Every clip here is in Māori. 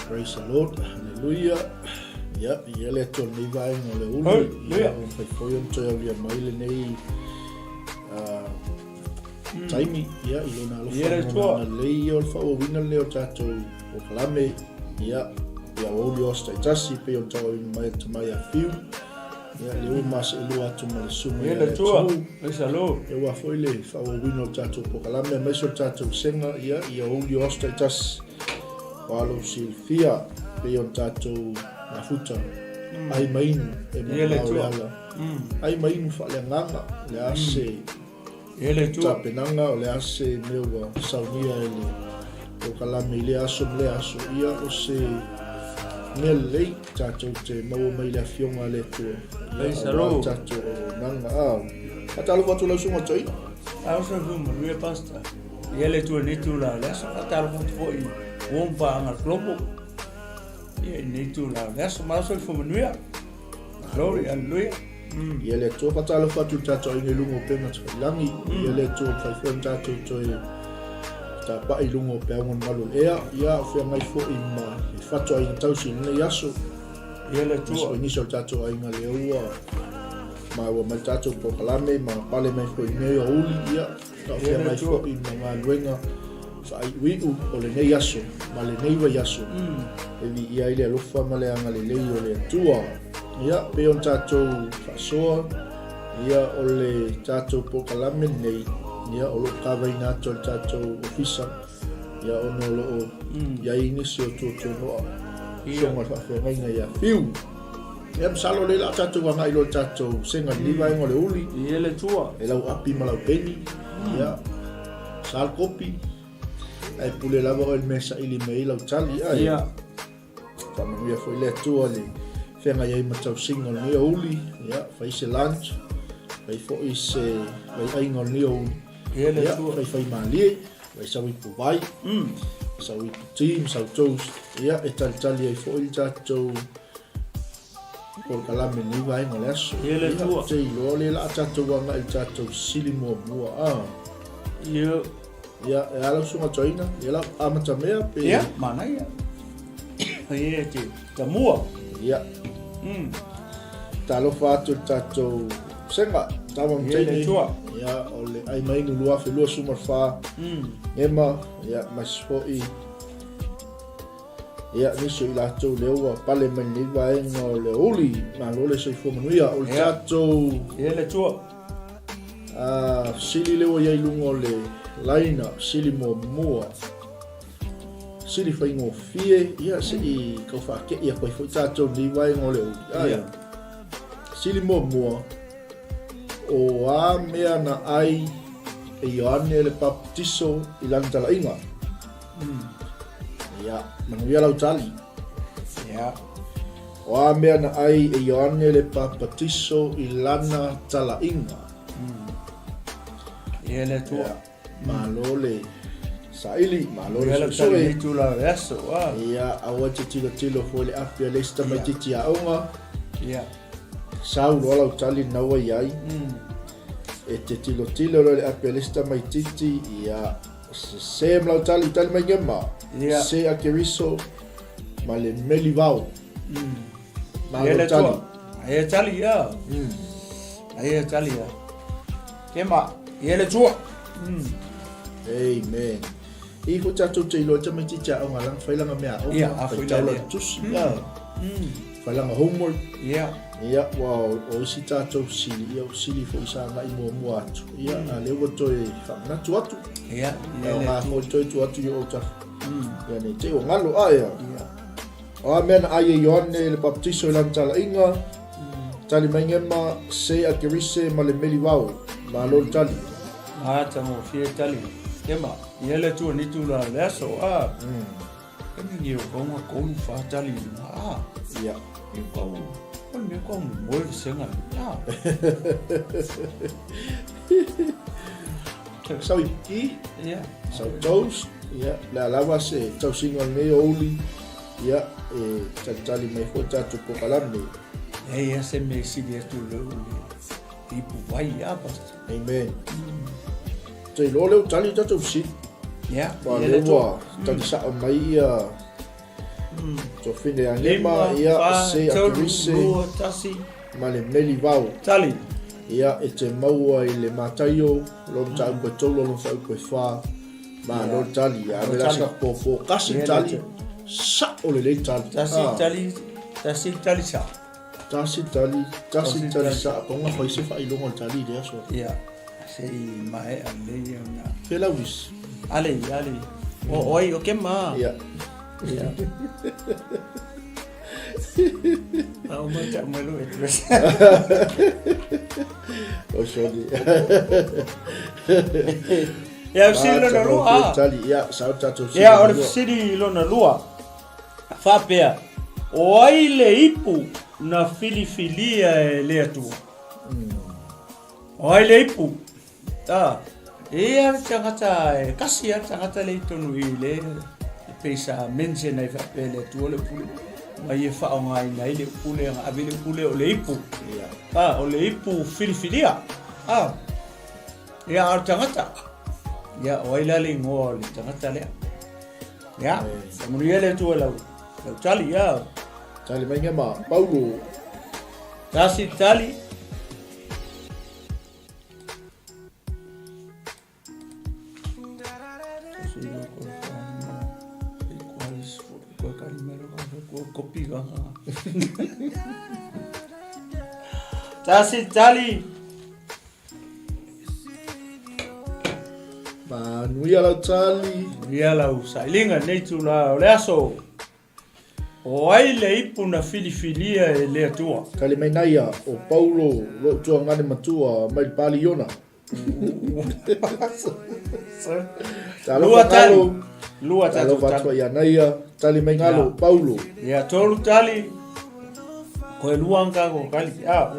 Praise the Lord, hallelujah. Ya, ia le to ni vai no le ulu. Ya, on fai foi on toia via maile nei taimi, ya, i lona alofa na lei o fa o wina leo tato o kalame, ya, ia o li osta i tasi pe on tau i mai tamai a fiu. Ya, le o mas elu atu ma le sumo. Ia le tua, praise the Lord. E wa foi le fa o wina o tato po kalame, mai so tato senga, ya, ia o li osta i tasi. Walo silfia pe on tato na futa ai mainu e mo ai mainu fa le nganga le ase ele tu tapenanga o le ase mewa saunia ele o kalame le aso ia o se mele tato te mau mai le fionga le tu le salo tato nanga atalo watu la sunga toi ausa vuma le pasta ele tu ni tu la le sa atalo watu foi wompa anga klopo e ni tu la gas ma so fo menuia glory hallelujah ele to patalo fatu tato i lungo pe na langi ele to fai fo tato to ta pa i lungo pe un malo ia fe mai fo i ma fatu ai tau sin le yaso ele to so ni so tato ai nga le ua ma wa mai tato po kalame ma pale mai fo i me uli ia ta fe mai fo i ma luenga ai wiu o le nei aso ma le nei wa yaso e vi ia ile lo fa male anga le lei o le tua ia pe on tato fasoa ia o le tato po kalame nei ia o lo kava ina tato ofisa ia ono lo ia inisi o to no ia ma fa nga ia fiu ia salo le la tato wa ngai lo tato senga liva ngo le uli ia le tua e lau api ma lau peni ia sal kopi ai pule lava o il mesa ili mei lau tali ai ia tama mia foi le tua le whenga iei matau singo ni o uli, ia, whai se lunch, whai fo i se, whai aingo ni o uli, ia, whai malie, whai sau i pu vai, sau i pu team, sau toast, ia, e tali ai fo i tātou, por kalame ni vai ngol aso. Ia, te ilo le la tātou wanga i tātou sili mua, Ia, ia, e ala sunga toina, ia la amata mea pe. ia, mana ia. Ia, te mua. Ia. Talo fatu tātou senga, tawa mtaini. Ia, ole ai mainu lua fe lua sumar fa. Ema, ia, masfo i. Ia, niso i latou leua pale mani vaenga o le uli, ma lole se fo manuia, o le tātou. Ia, le tua. Sili leua iai lunga o le laina, sili mua. Sili whaingo fie, ia se i kau whake ia koe fwoi tātou ni vaenga o le uli. Ia. Sili mua. O a mea na ai e Ioane le baptiso i lana tala inga. Ia, manuia lau tali. Ia. O a mea na ai e Ioane le baptiso i lana tala inga. Ia le tua. Malo le saili, malo Ia le soe. tali tu la reso. Ia, awa te tilo fo le apia le sta mai titi a onga. Ia. Sau loa lau tali naua iai. E te tilo le apia le sta mai titi ia se mlau tali mai ngema. Ia. Se a keriso ma le meli vau. Ia le tua. Ia tali ia. Ia tali ia. Kema, ia le tua. Amen. I ko tātou te ilo te mai titi a onga lang whailanga mea onga. Ia, a whailanga lea. Tusi, ia. Whailanga homework. Ia. Ia, wow, o isi tātou sili, ia o sili fo isa ngai mua atu. Ia, a lewa toi whamanatu atu. Ia, Ia, o ngā koi toi tu atu i o tafu. Ia, ne te o ngalo aia. Ia. O a mea na aia Ioane le baptiso i lana tala inga. Tali mai ngema se a kerise ma le meli vau. Ma lor tali. Mata mo fie tali. Kema, ia le tua ni tu la leso. Kami ni o konga konu wha tali. Ia. Ni kau. Ni kau mo senga. Sau i ki. Ia. Sau toast. Ia, le alawa se tau singa me oli. Ia, e tali mai fo tātou pokalame. Ia se me si dia tu le ipu vai ia basta. Amen. Te lo leo tali tātou si. Ia. Wa lewa tali sa mai ia. So fine a ngema ia se a kirise tasi ma le meli vau. tali. Ia e te maua i le mataio, lon tau koe tolo, lon tau koe whā, ma lon tali, a me la sa po kasi tali, sa o le tali. Tasi tali, tasi tali sa. Tasi tali sa, konga whai se whai longa tali lea so. Ia, se i mae a le na. Pela wis. Ale. Oi, o ke ma. Ia. Ia. Au mai ta mai lo e tres. O shodi. Ia silo na lua. Tali, ia, sa tato si. Ia o siri lo na lua. Fa pea. Oi le ipu na filifilia e le atua. Oi le ipu. Ta. Ia tangata e kasi a tangata le tonu i le pesa mense nei fa pele tu le pule. Mai e fa ngai nei le pule nga avile pule o le ipu. O le ipu filifilia. Ia ar tangata. Ia oi la le ngo le tangata le. Ia, muri le tu la. Tali ia. Tali mai ngema, Paulo. Tasi tali. Tasi tali. Manuia lau tali. Ia lau sailinga nei tu la o le aso. O ai le ipu na filifilia e le atua. Kali mai naia o Paulo lo tua ngane matua mai pali ona. Lua tali. Lua talo vatua ia naia tali mai ngalo Paulo. Ia tolu tali. Ko luanga ko kali. Ya.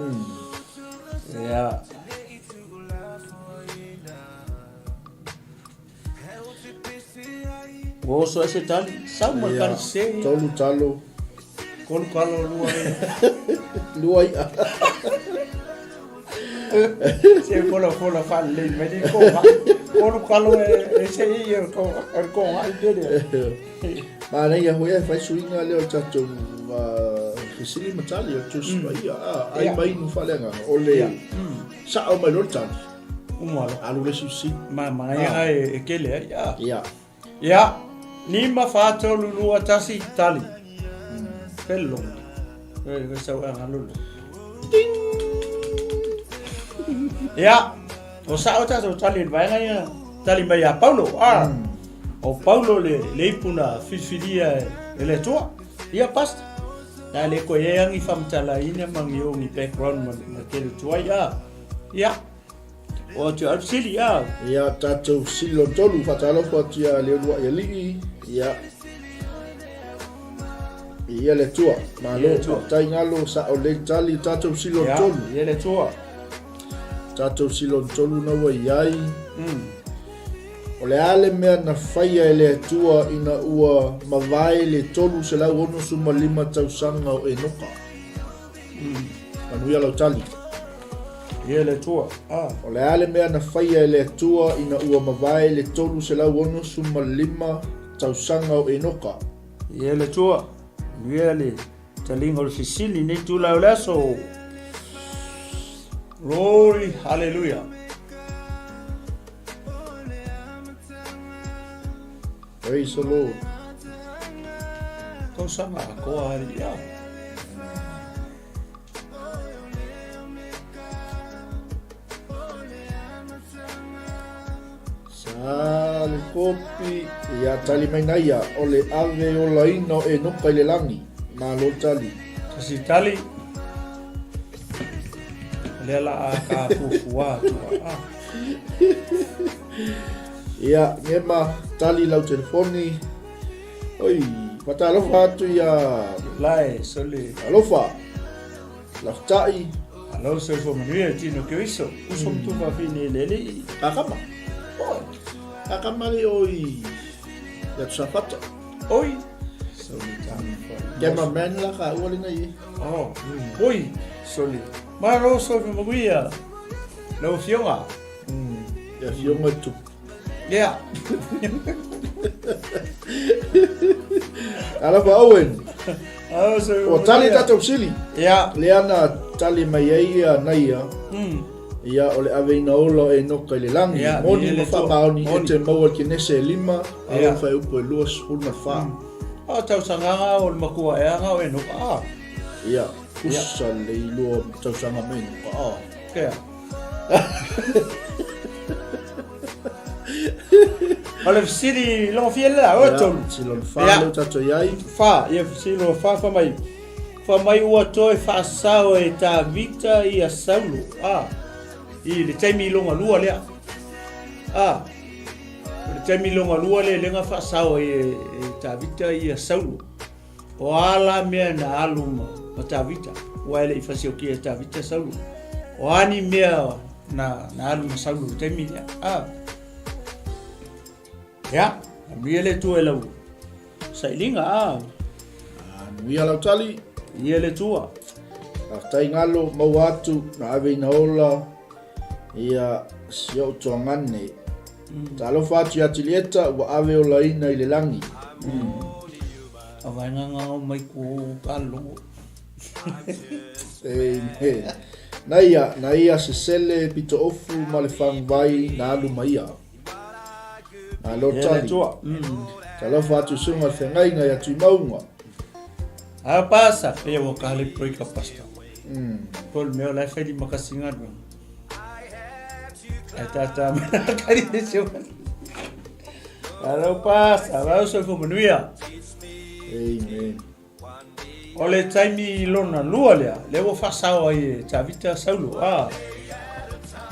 Oso ese tali. Sama kali se. Tolu talo. Kolu kalo lua. Lua ia. Se fola falle. Me di ko. Kolu kalo ese ia ko ai dele. Ma nei ya hoia fai suinga leo tatou fisili matali o tu ia ai mai no falenga ole sa o mai lortan umalo alu le susi ma ia e kele ia ia ni ma fato lulu atasi tali pello e sa anga lulu ia o sa o tato tali vai nga tali mai a Paulo o Paulo le ipuna fifilia ele tua ia pasta na le ko ye ang ifamtala ina mangyo ni background ma kele tua ia o tu absoli ia tato silo tolu fatalo fatia le lua ia li ia le tua malo tai ngalo sa o le tali tato silo tolu ia le tua tato silo tolu na wa iai o le ale mea na whaia e le atua ina ua mawai le tolu se lau ono suma 5 tausanga o e noka. Manuia lau tali. Ia le tua. O le ale mea na whaia e le atua ina ua mawai le tolu se lau ono suma 5 tausanga o e noka. Ia le tua. Ia le talinga o le fisili nei tu lau leso. Glory, hallelujah. Praise the Lord. Kau sama ko hari ya. Sal kopi ia tali mai nai o le ave o laino e noka i le langi. Malo tali. Kasi tali. Lela ka fufua tua. Ia, ngema tali lau telefoni. Oi, pata alofa atu ia. Lai, soli. Alofa. Laftai. Alo se fo manuia tino que iso. Uso tu fa fini lele. Akama. Akama le oi. Ya tsapata. Oi. Soli tani fa. Ngema men la ka ua lina i. Oi, soli. Maro so fo manuia. Lo fionga. Ya fionga tu. Yeah. Alafa Owen. So o tali tatou sili. Yeah. Leana tali mai ia naia. Ia o le aveina ola e noka i le langi. Moni ma whamaoni e te maua ki nese 5. Ala whai upo e luas una wha. Tau sanganga o le makua e anga o e noka. Ia. Kusa le ilua tau sanga me noka. Kea. Ole fisiri lo fiela o tolu. Silon fa lo tato iai. Fa, ia fisilo fa mai. Fa mai ua toe fa sao e ta vita i a Saulo. I le taimi longa lua lea. Le taimi longa lua le lenga fa sao e ta vita i a Saulo. O ala mea na aluma o ta vita. Ua ele i fasio ki e ta vita Saulo. O ani mea na aluma Saulo le taimi lea. Ya, miele tu e lau. Sailinga Nuia lau tali. Miele tua. Tai ngalo mau atu na aveina ola. Ia sio tuangane. Talo fatu ya tilieta wa ave ola ina i le langi. Awai nganga o mai ku kalo. Naia se sele pito ofu ma le whangwai na alu maia. Alo tali. Talo fatu sunga whengai ngai atu i maunga. A pasa pe o kale proika pasta. Pol meo la fedi makasinga do. Tata kali de seu. Alo pasa, va so fo manuia. Amen. Ole taimi lona lua lea, le wo fasao ai ta vita Saulo.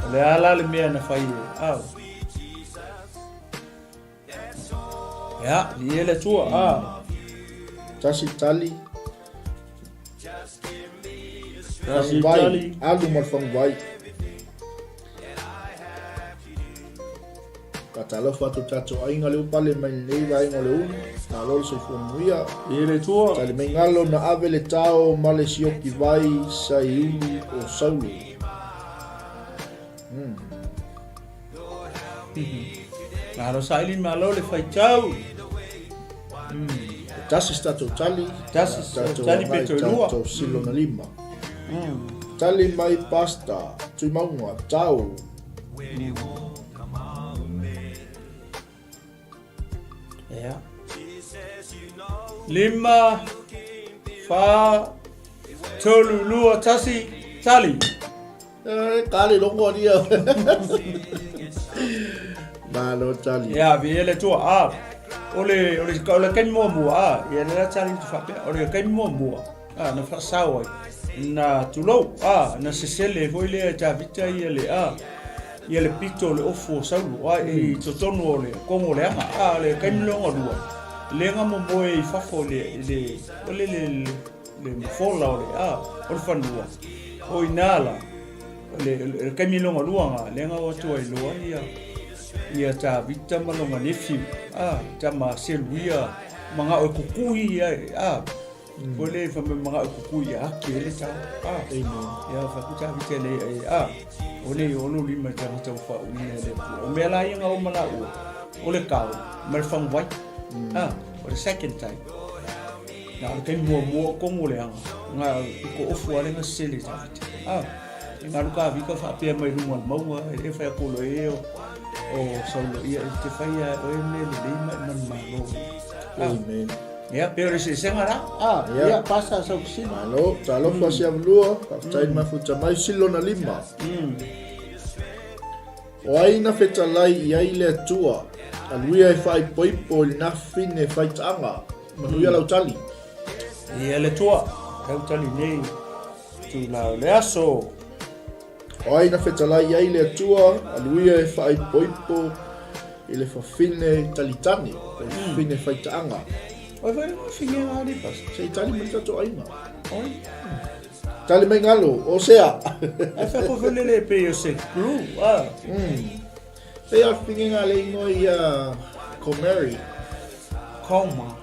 Ole ala le mea na fai. Ya, liele tua. Tasi tali. Tasi vai, tali. alu mal fang vai. Katalo fatu tato ainga le upale mai nei vai ngale un. Alol se funuia. Ele tua. Tali mai ngalo na ave le tao male sioki vai sa iulu o saulu. Naro sailin malo le fai tau. Tasi tato tali. Tasi tali peto lua. Tato silo na lima. Tali mai pasta. Tui maunga tau. Ya. Lima fa tolu lua tasi tali. Kali longo dia. Malo tali. Ya viele tua a. Ole kan mo mo a. Ya la tali tu fa. Ole kan mo mo. Na fa sawa. Na tulo na sesele foi le ta vita ile ia le pito le ofo saulu e totonu ole kongo le ama le kaimilonga lua le nga mo moe fafo le fola ole ole fanua o inala le kaimilonga lua nga le nga watu ai lua ia ta vita malonga nefi tama seluia manga o kukui Boleh faham mga kuku ya kile ta ya fa kuta vitele ole olo lima ta ta fa umele o mela yang au mala ole kau mer fang vai for the second time na ke mo ko mo le nga ko ofu ale nga sele ta nga luka vi ka fa pe mai rumo mau e fa ko lo o so lo ia te fa ia o me le lima man malo Amen. Ya, pero si sengara, ya pasa sa oficina. Talo fa sia lua, tai ma futa mai silo na lima. O ai na feta lai ia ile tua. Aluia fai poipo na fine fai tanga. Manuia lau tali. Ia le tua, lau tali nei. Tu la leaso. O ai na feta lai ia ile tua, aluia fai poipo ile fa fine talitani. Fine fai tanga. Oi vai finge ali pas. Sei tali menta to ainga. Oi. Tali mai ngalo, o sea. E fa ko velele pe yo se cru. Sei a finge ngale ngo ia Comeri. Coma.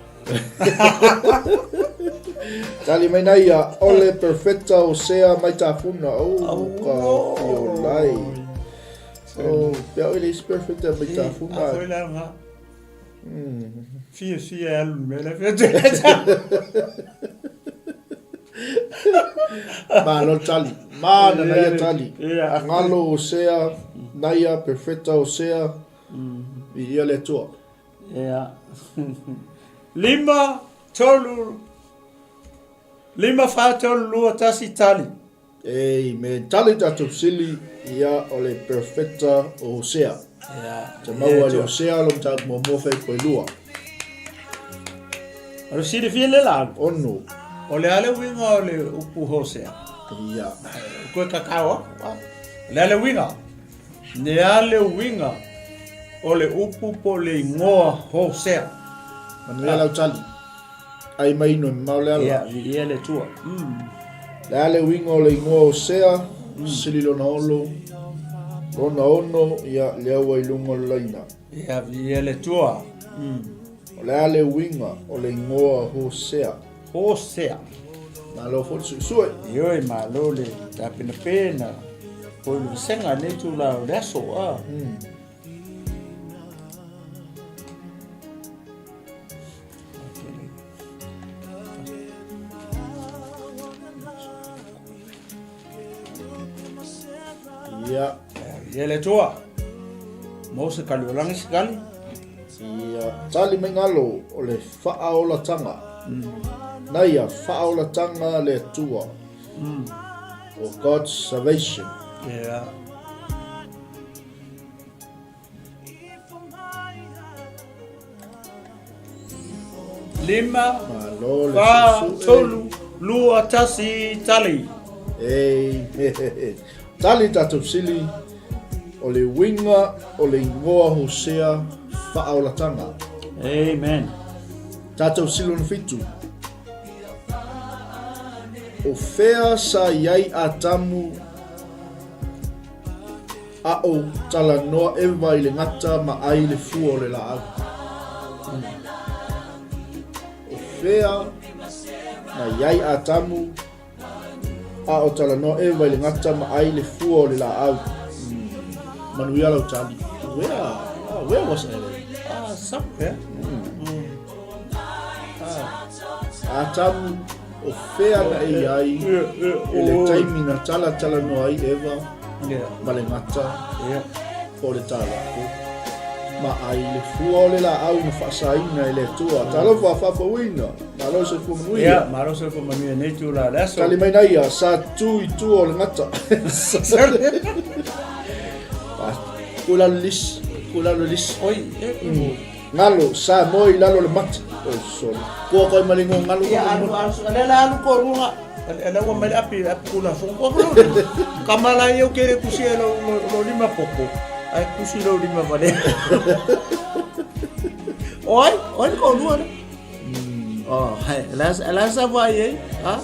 Tali mai nai ia ole perfecta o sea mai tafuna o ka fiolai. Pia ole is perfecta mai tafuna. Foi lá nga. Fia alu me la fete. Malo tali. Mana nai tali. Ngalo o sea, naia perfecta o sea. Ia le tua. Ya. Lima fa tolu lua tasi tali. Amen. Tali tatu sili ia ole perfecta o sea. Ya. Te maua le o sea lo ta mo fai koe lua. Aro si de fie le la. Ono. Ole ale winga ole upu hosea. Ia. Koe kakao. Le ale winga. Ne ale winga. Ole upu po le ngoa hosea. Manuia lau tali. Ai mai no mau le ala. Ia le tua. Le ale winga o le ngoa o sea. Sili lo na olo. Rona ono ia le awa ilunga laina. Ia le tua. O le ale winga o le ngoa hosea. Hosea. Malo fo sue. Ioi malo le ta pena. Ko le senga ne tu la leso Ia le tua. Mo se kalulangi sekali. Ia tali mai ngalo o le whaaola tanga. Naia whaaola tanga le tua. O God's salvation. Yeah. Lima Malo le fa susu. tolu lua tasi tali. Tali tatu sili o le winga o le ngoa hosea whaaola tanga. Amen. Tatou silo na fitu. o fea sa iai a tamu a o tala noa ewa i le ngata ma ai le fua o le la au. O fea na iai a tamu a o tala noa ewa i le ngata ma ai le fua o le la au. Manuia lau tali. Where was I? Somewhere. A tamu o fea na e ai e le taimi na tala no ai ewa ma le ngata o le tala ma ai le fua o le la au na whaasaina e le tua tala whawhawhawina ma lo se fumanuia ma lo se fumanuia nei tu la leso tali mai nei a sa tui tua o le ngata kula lis oi ngalo sa moi lalo le mata o sol ko ko malingo ngalo alu ko runga ala ko mai api kula fo ko kamala eu kere kusi lo lima poco ai kusi lo lima vale oi ko runga hai la sa vai ha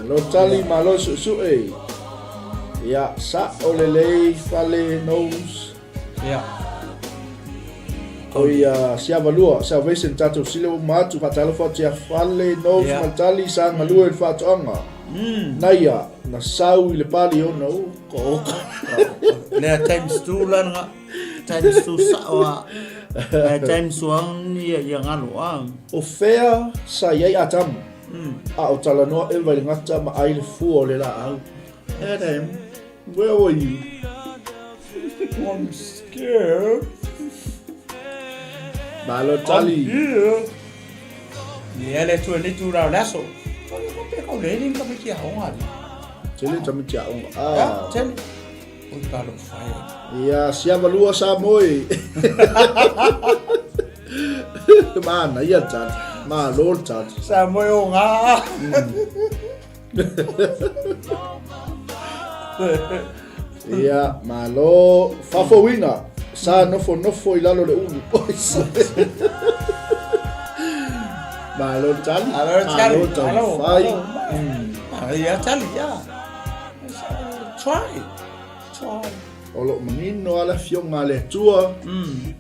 lo tali malo su ya sa olele fale nose ya Oia siavalua salvation tatou silo matu fatalo fatia fale no matali sanga lua il fatoanga naia na sau i le pali ona ko le times 2 langa times 2 sawa times 1 ya ngalo ang o fea sa yai atam a o tala no e vai ngata ma ai le fu o le la au Adam where were you? I'm scared. Malo tali. Ni ele tu ni tu ra laso. Tole ko pe ko le ni ka pe kia honga. Tele tami tia on. Tele. O ka lo fai. Ya sia valua sa moi. Mana ia tan. Ma lo tan. Sa moi o nga. Ya malo fafowina. Sa nofo i lalo le unu. Malo tali. Fai. Ya tali ya. Try. Olo menino ala fionga le tua.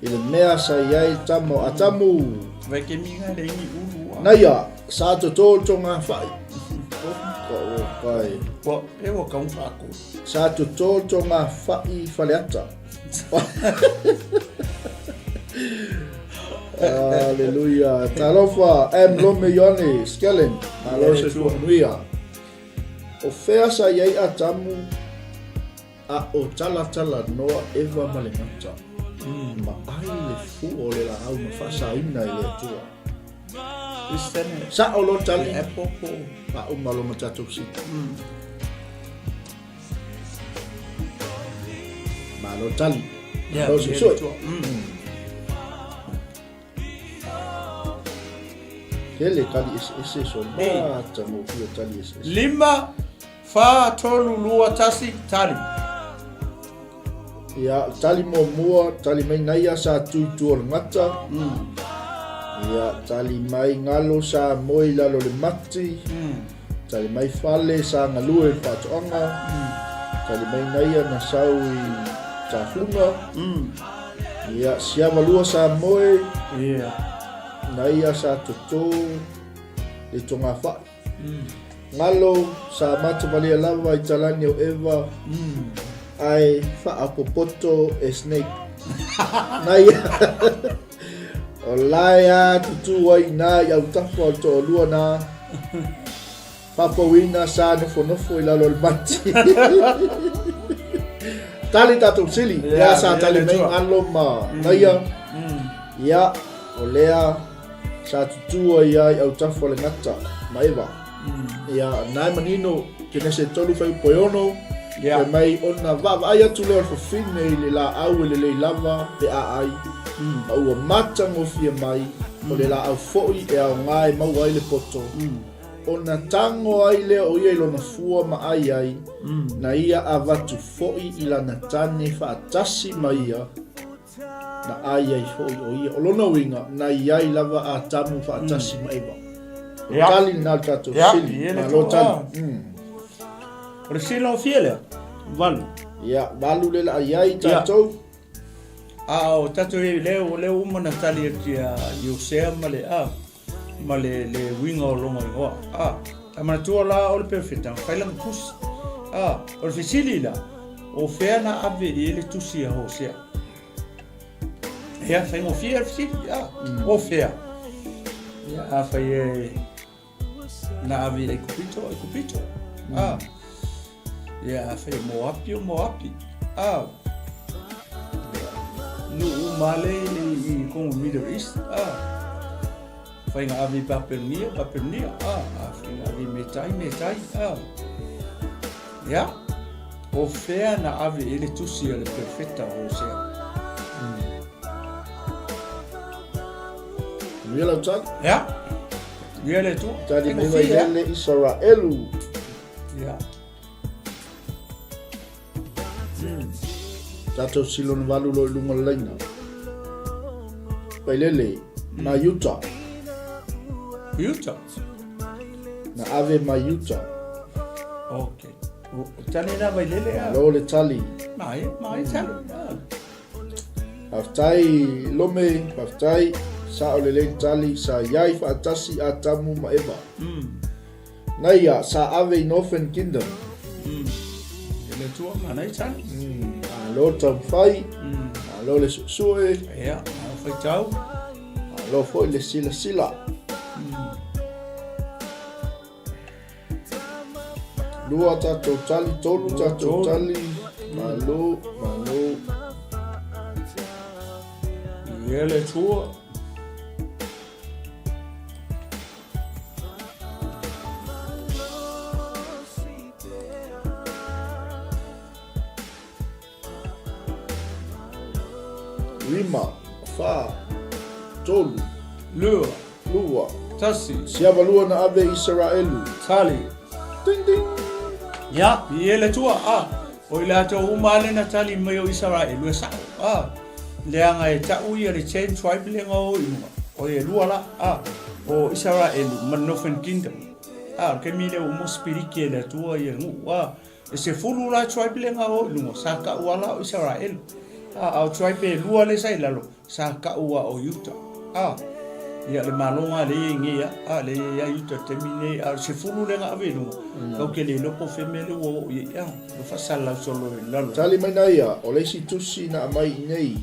Ile mea sa iai tamo atamu. Vai ke minga le ni ulu. Naya sa to tonga fai. Kai. Wa e wa ka un fako. Sa to tonga fai faleata. Aleluia. Talofa lome yone skellen. Malo se fuanuia. O fea sa iai atamu a o tala noa eva malengata. Ma ai le fu o le la au ma fasaina i le tua. Sa o lo tali e popo. Pa o malo matatu si. Malo tali. Ya, lo se soi. Kele kali ese so mata mo pio tali ese. Lima fa tolu lua tasi tali. Ya tali mo mua tali mai naia sa tu ngata. Ya tali mai ngalo sa moi lalo le mati. Tali mai fale sa ngalue fatoanga. Tali mai naia na saui tahunga. Ya siama lua sa moi. Naia sa tutu le tonga fa. Ngalo sa mata valia lava i talani o Eva. Ai fa apopoto e snake. Naia. O laia tutu wai na ya utafa o to lua na. Papa wina sa nofo i lalo mati. Tali tatu sili. Ya sa tali mai ngalo ma. Naia. Ya o lea sa tutu wai ya utafa le ngata. Maiva. Ya nai manino kene se tolu fai poyono. Ya mai ona va ai atu le fo fine le la au le lava pe ai. Au mata ngo fia mai o le la au foi e au ngai mau ai le poto. Ona tango ai le o ia lona fua ma ai. Na ia avatu foi i lana tane fa atasi mai ia. Na ai foi o ia o lona winga na ia lava a tamu fa atasi mai ba. tali na tatou sili ma lo tali o le silo fiele valu ia valu le la ai tatou o tatou le umana tali kia Iosea ma le winga o longa ingoa amana tua la o le perfecta failanga pusi o le fisili la o fea na ave i le tusi a Hosea ia faingo fia le fisili o fea ia fai na ave e kupito ia fai moapi nu umale i kongo Middle East fai nga ave papelunia fai nga ave metai ia o fea na ave ele tusi le perfecta Hosea Mila tak ia le tu tadi me vai le Israelu ia tatou silon valu lo lunga laina pailele na Utah na ave ma Utah okay tani na vai lele lo le tali mai tali aftai lome aftai sa o le tali sa yai fa atasi atamu ma eva naia sa ave in Northern Kingdom ele tua mana tali lo tam fai lo le sue ia fai tau lo foi le sila lua tatou tali tolu tatou tali malo ele tua lima fa tolu lua tasi siapa lua na ave Israelu tali ding ding ya ele tua o ile ato umale na tali mai o Israelu sa le anga e tau ia le chain tribe le ngo o e lua la o Israelu man Northern Kingdom ke mile o mo spiriki le tua ia ngu e se fulu la tribe le ngo lungo sa ka wala o Israelu au tribe lua le sai lalo sa ka ua o Utah ia le malonga le ngia le ia Utah temine se fulu le nga velu ko ke le lopo femele o ia lo fa sala solo lalo tali mai na ia o le si tusi na mai nei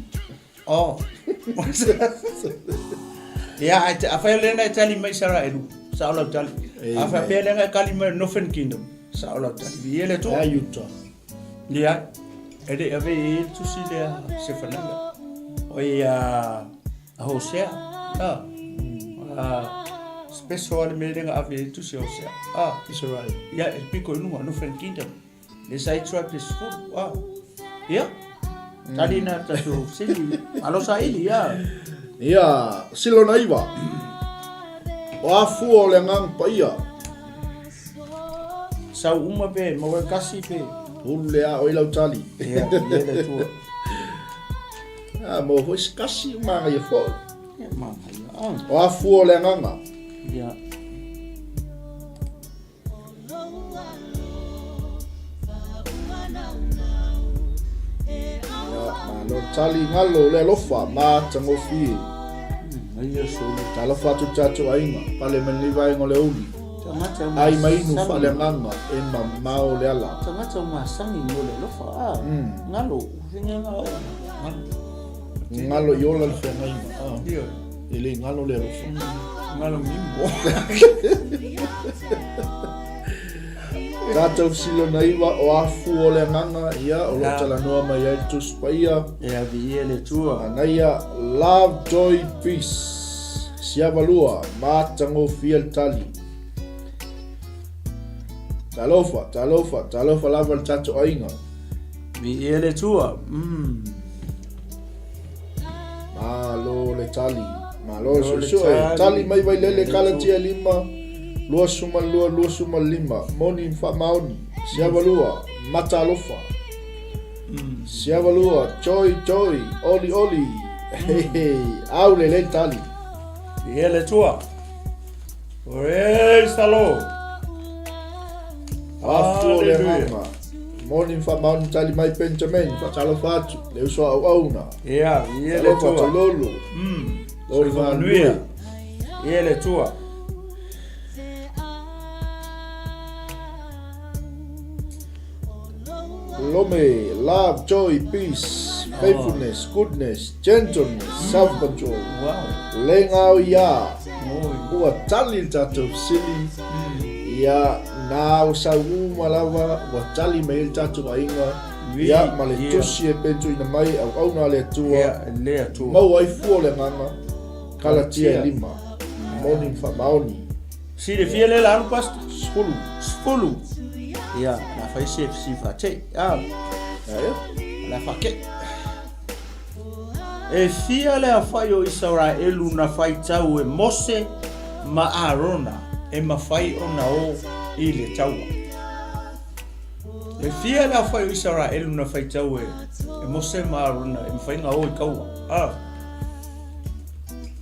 ia a fa le na tali mai sara elu sa ola tali a fa pe le nga kali mai Northern Kingdom sa ola tali ia le to Utah ia ede ave tusi le se fananga o ia Hosea special meeting ave tusi Hosea Israel ia e piko no Northern Kingdom le sai tribe is full ia tadi na tatu sili alo saili ia silo naiva o afu o le ngang pa ia sa uma pe mo kasi pe ule a o ilau tali ia le tu mo foi kasi ma ia fo ma o afu o le nganga ia no tali ngalo le lofa ma tango fi ia so tala fatu tatu ainga pale meni vai ngole uli ai mai no fa le nganga e mao le ala tangata ma sangi ngole lofa ngalo ngalo yola le fe ngai ia ele ngalo le lofa ngalo mimbo tatou silo naiva o afu o le nganga ia o lo tala noa mai ai tus paia ia vi ele tua anaia love joy peace siava lua matango fiel tali talofa lava le tatou ainga vi ele tua malo le tali malo so tali mai vai lele kala tia lima lua suma lima moni fa maoni siava lua matalofa siava lua joy oli au le tali ele tua Oi, salo. Afu le hanga. Morning fa mauni tali mai Benjamin fa talo fatu. Le uso au auna. Ia, ia le Talo fa tua. lolo. Lolo fa Nuia. Ia le tua. Lome, love, joy, peace, faithfulness, goodness, gentleness, self-control. Wow. Lengau ia. Oi. Ua tali tatou sili. Ia nao sau malava. Ua tali mai tatou ainga. Ia ma le tusi e pentu ina mai au au na le tua. Ia le tua. Mau ai fua le nganga. Kala tia lima. Morning fa maoni. Si le fia le la pasta. Spulu. Spulu. Ia, na fai si fa te. Ah, Ia. la fa ke. E fia le a fai o Israelu na fai tau e Mose ma Arona e ma fai ona o i le taua. E fia le a fai o Israelu na fai tau e Mose ma Arona e ma fai nga o i kaua. Ah.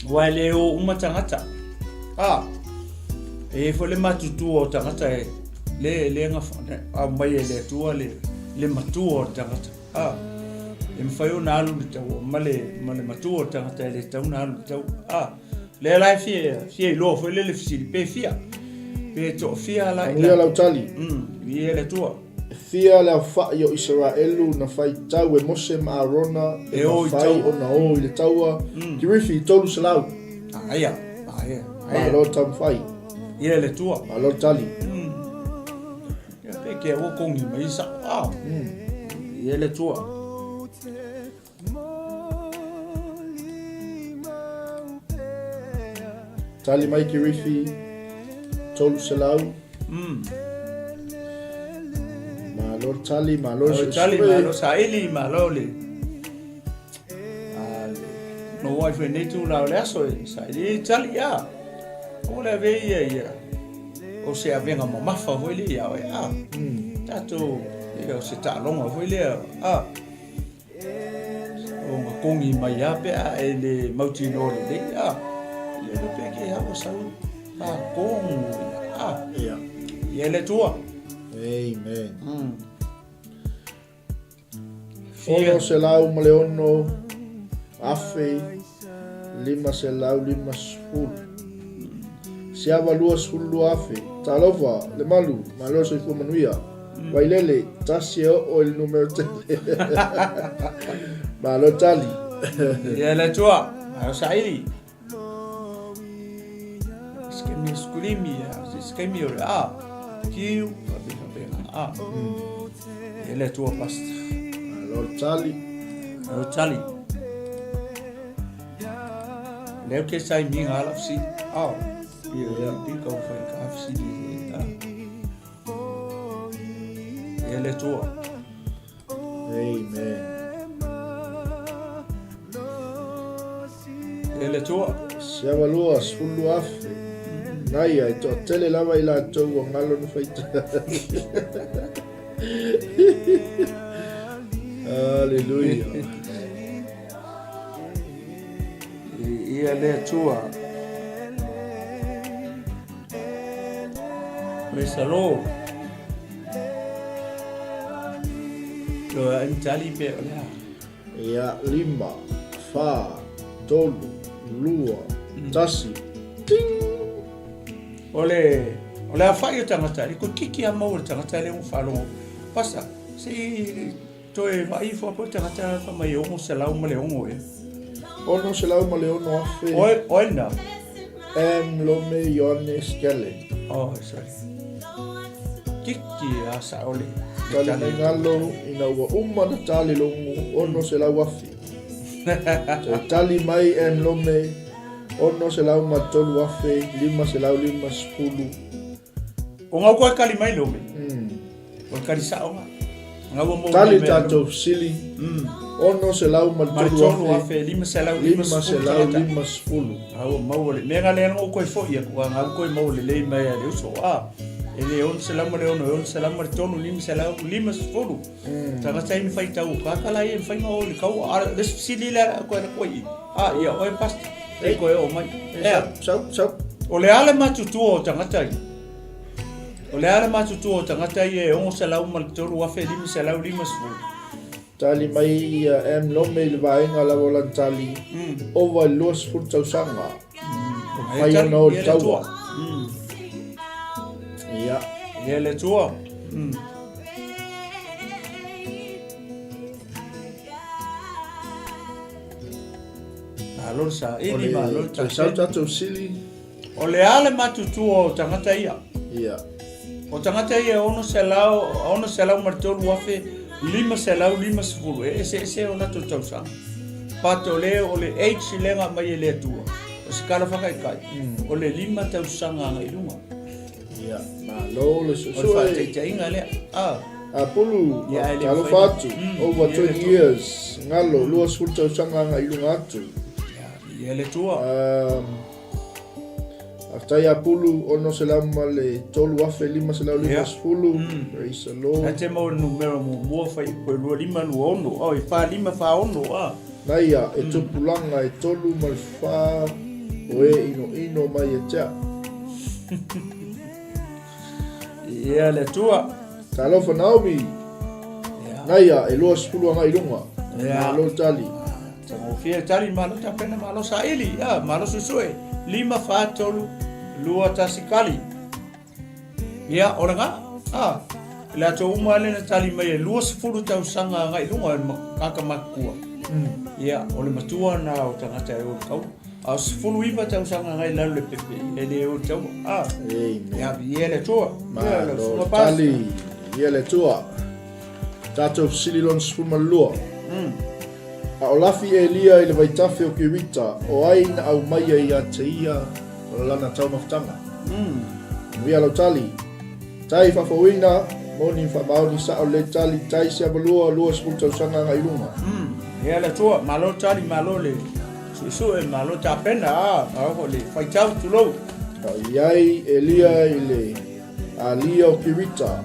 Wa le o umatangata. Ah. E fo le matutu o tangata e le nga fane. Ah, mai e le tua le matu o tangata. Ah. E mwhai na alu le tau, ma le matua o tangata e le tau na alu le tau. Ah, le lai fia i loa, fai le fisiri, pe fia. Pe to fia lai. Ia lau tali. Ia le tua. Fia le whai o Israelu na whai tau e Mose ma Arona e ma whai o na o i le taua. Ki rifi i tolu se lau. Aia. Ma lo tam whai. Ia le tua. Ma lo tali. Ia pe ke o kongi ma isa. Ah. Ia le tua. Tali mai ki rifi tolu se lau. Ma lo tali, ma lo se Tali ma lo sa ili ma lo le. No wai fe nei tu la le aso e sa ili tali ya. O le ve ia. O se avenga mo mafa foi le ya e a. Tato e o se ta longa foi le a. O ma kongi mai ya pe a e le mauti no le a. Le pe ke ya o sa a kong a. Ia. Ia le tua. Amen. Fia. Ono se lau ma le ono. Afe. Lima se lau, lima spulu. Se ava lua spulu afe. Talova, le malu, ma lo se fu manuia. Wailele, tasi o il numero tele. Ma lo tali. Ia le tua. Ao sa ili. Skemi skulimi ya. Skemi o le a. Kiu. Ah. Ia le tua pasta. Ma lo tali. Ao tali. Leo ke sai minga ala fsi. Ah. Ia pika o fai ka fsi. Ia le tua. Amen. Ia le tua. Se ava lua spulu afe. Nai ai to tele lava i la tau o ngalo no faita. Hallelujah. Ia le tua. Mesalo. Yo antali pe ola. Ia lima, fa, tolu, lua, tasi. Ole a fai o tangata, ko kiki a mau o tangata le un falo. Pasa, si toi vai fo po tangata fa mai o se lau ma le ongo e. Ono se lau ma le ono afe. Oi na. Lome Ione Skele. Oh, sorry. Kiki a sa ole. Tali mai ngalo ina ua uma na tali longu ono se lau afe. So tali mai lome ono se lau ma tolu afe, lima se lau lima spulu. O ngau koe kali mai lome. O kali sa o nga. Ngau mo Tali tato sili. Ono se lau ma tolu afe, lima se lau lima spulu. Ngau mau le. Mega le ngau koe fo ia kua ngau koe mau le lei mai a le uso. Ele on se lau ma le ono, on se lau ma le tonu, lima se lau lima spulu. Taka tai ni fai tau, kakala i fai ngau le kau. Les sili le koe na koe i. Ia, oi pasta. Ei koe o mai. Sau. O le ale matutua o tangata i. O le ale matutua o tangata i e ongo se lau malitoru wafe lima se lau lima sifuru. Tali mai em lome le vaenga la volan tali. Ova los fut tausanga. Mai ona o taua. Ia. Ia le tua. Alor sa ini ma alor ta sa tatu sili. O le ale matutua o tangata ia. Ia. O tangata ia ono se lau maritoru wafe lima se lau lima sifuru. Se ona tu tausanga. Pato le o le H lenga mai le tua. O se kala whakaikai. O le lima tausanga ngai lunga. Ia. Ma lo le so. O le whateita inga lea. Apulu, talo fatu, over 20 years, ngalo, lua sulta sanga ngai lunga atu. Ia le tua. Aftai apulu, ono se lama le tolu afe lima se lau lima sfulu. Praise the Lord. Na te mau numero mua fai koe lua lima nu ono. I wha lima wha ono. Naia, e tupulanga e tolu mal wha, o e ino mai e tea. Ia le tua. Talofa Naomi. Naia, e lua sfulu anga i lunga. Malo tali. Tango fia tali malo tapena malo sa ili. Malo susue. Lima wha tolu lua tasikali. Ia, ora nga. La to umale na tali mai lua sfulu tausanga ngai lunga kaka makua. Ia, ole matua na o tangata e o kau. A sfulu iwa tausanga ngai lau le pepe. Le o tau. Amen. Ia, ia le toa. Malo tali. Ia le tua. Tato sililon sfulu malua. A olafi e lia i le vaitafe o Kirita, o aina au maia i a te ia o lana tau maftanga. Wia lau tali. Tai whawhawina, moni whamaoni sa o le tali, tai se avalua, lua sfulu tausanga ngai lunga. Ia le tua, malo tali, malo le susu e malo tapena, ako le whaitau tulou. Iai e lia i le a lia o Kirita,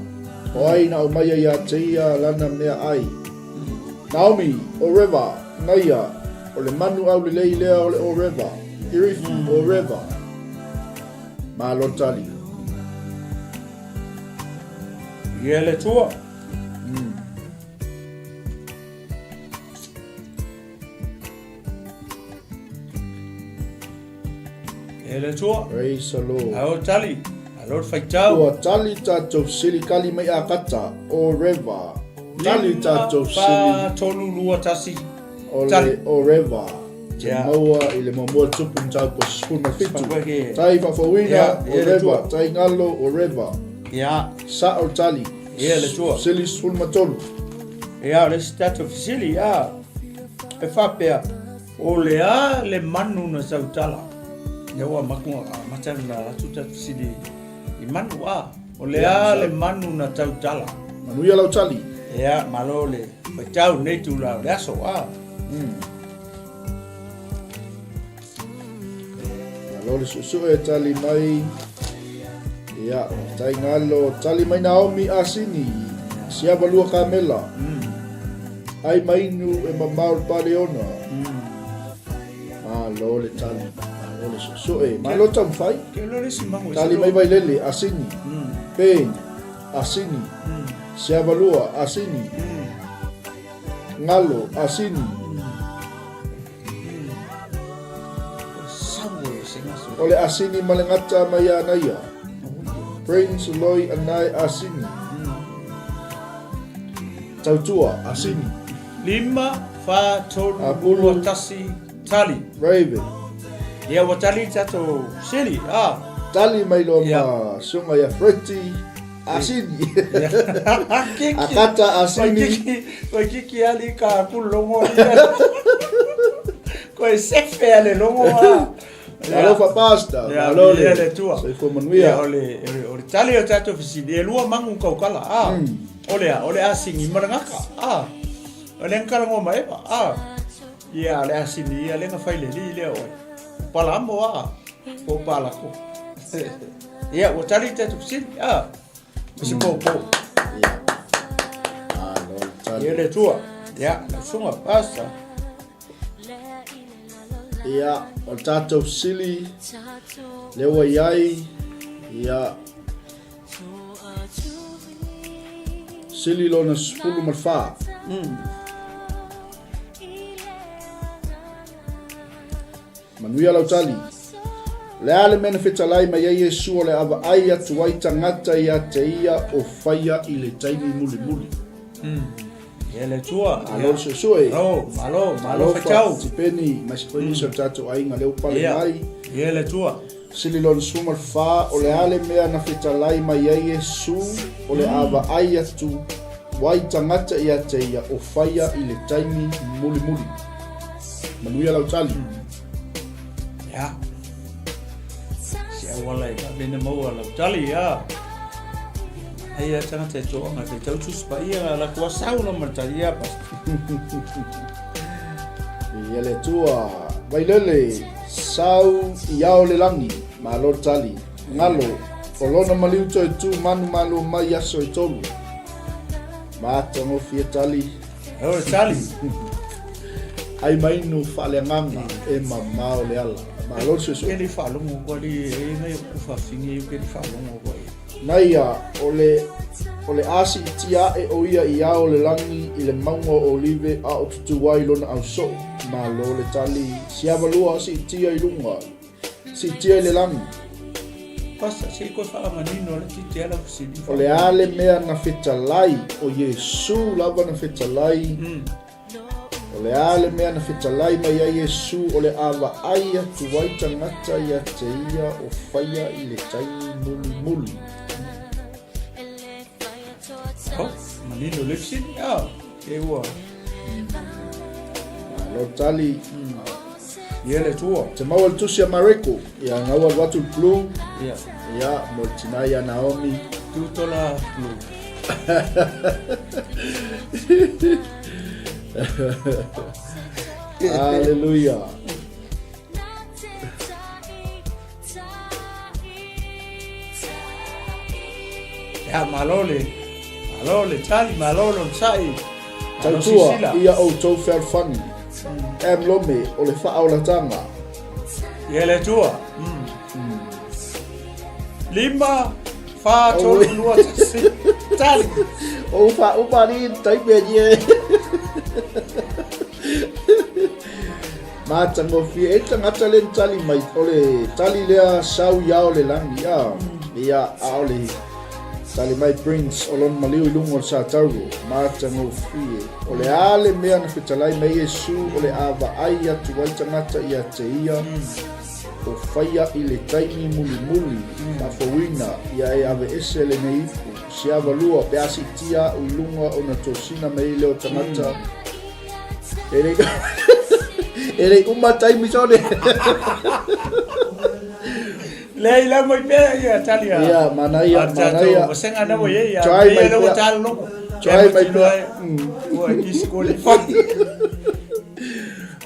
o aina au maia i a te ia lana mea ai. Naomi, o Reva, Naia, o le manu au le lei lea o le o Reva, Irifu o Reva, malo tali. Ia le tua. Ia le tua. Praise the Lord. Ao tali, alo whaitau. Ua tali tatou silikali mai a kata o Reva, tali tatou sili tolu lua tasi. o le o Reva. Te maua i le mamua tupu ntau po spuna fitu. Tai whawhawina o Reva, tai ngalo o Reva. Ia. Sa o tali. Ia le tua. Sili spuna matolu. Ia le stato fisili, ia. E whapea. O lea le manu na sautala. Ia ua makua matana na atuta fisili. I manu o lea le manu na tautala. Manu ia lau tali. Ia, malo le. Whaitau nei tu lau le aso, Malo le susu e tali mai. Ia, tai ngalo tali mai Naomi asini. Sia balua kamela. Ai mainu e mamau paleona. Malo le tali. Malo le susu e. Malo tam fai. Tali mai vai lele asini. Pen asini. Sia balua asini. Ngalo asini. Ole asini malengata maya naya. Prince Loi anai asini. Tautua asini. Lima fa tolu tasi tali. Raven. Ia wa tali tato sili. Tali mai lo ma sunga ya freti asini. Akata asini. Ko kiki ali ka kulongo. Ko sefe ale longo. Alo fa pasta. Alo le tua. Se fo manuia. Ole tali o tato fisili e lua mangu kaukala. Ole asini marangaka. Ole nkala ngoma eba. Ia le asini ia le ngafaile li le o. Palambo po palako. Ia o tali tato fisili. Misi po. Ia. Alo tali. Ia le tua. Ia sunga pasta. ia o tātou sili le ua iai ia sili lona 10 ma le wha manuia lau tali le ale mena fetalai mai ai Iesu o le ava ai atu ai tangata ia te ia o whaia i le taimi muli muli. Ia le tua. Alo se sue. Malo fachau. Tipeni mas peni so tatu ai nga leo pale mai. Ia le tua. Sili lon sumal fa o le ale mea na fetalai mai ai Iesu o le ava ai atu wai tangata ia te ia o whaia i le taimi muli muli. Manuia lau tali. Ya. Wala i bene maua la tali ya ai tanga te to nga te tau tus pa ia la kwa sauna mataria pas ia le tua vai lele sau iao le langi ma lo tali ngalo o lona maliu to tu manu malu mai aso i tolu ma tango fia tali tali ai mai no fale nganga e mamao le ala malo se so ele fala mo ko li e nei ku fa fingi ke fala mo ko naia ole asi tia e o ia ole langi i le maunga olive a o tutu wai lona au so malo le tali siava lua si tia i lunga si tia i le langi pasa se ko fa manino le tia la si ole ale mea na fetalai o Iesu lava na fetalai o le ale mea na fetalai mai ai Iesu o le ava ai atu wai tangata ia te ia o whaia i le taimi muli muli. Manino lepsin? Ke ua. Lo tali. Ia le tua. Te maua le tusi a Mareko, ia ngaua watu plu. Ia. Ia, mo tinai a Naomi. Tutola plu. Hallelujah. Ya malole tali malolo sai. Tautua ia o tau whewhani. Em lome o le whaaolatanga. Ia le tua. Lima fa tolu lua tali. O fa upari taime ye. Mata mo fi eta ngata len tali mai ole tali lea sau ia ole langi ia ole tali mai prince olon maliu ilungo sa taru mata mo fi ole ale mea na fitalai mai Iesu ole ava ai atu wai tangata ia te ia o whaia i le taimi muli muli na fawina ia e ave ese le neipu si ava lua pe asi tia u ilunga o na tosina mai leo tangata ele uma taimi sone Lei la mo pe ia talia. Ia manaya. Senga na mo ia. Try mai lo tal no. Try mai o iskole fa.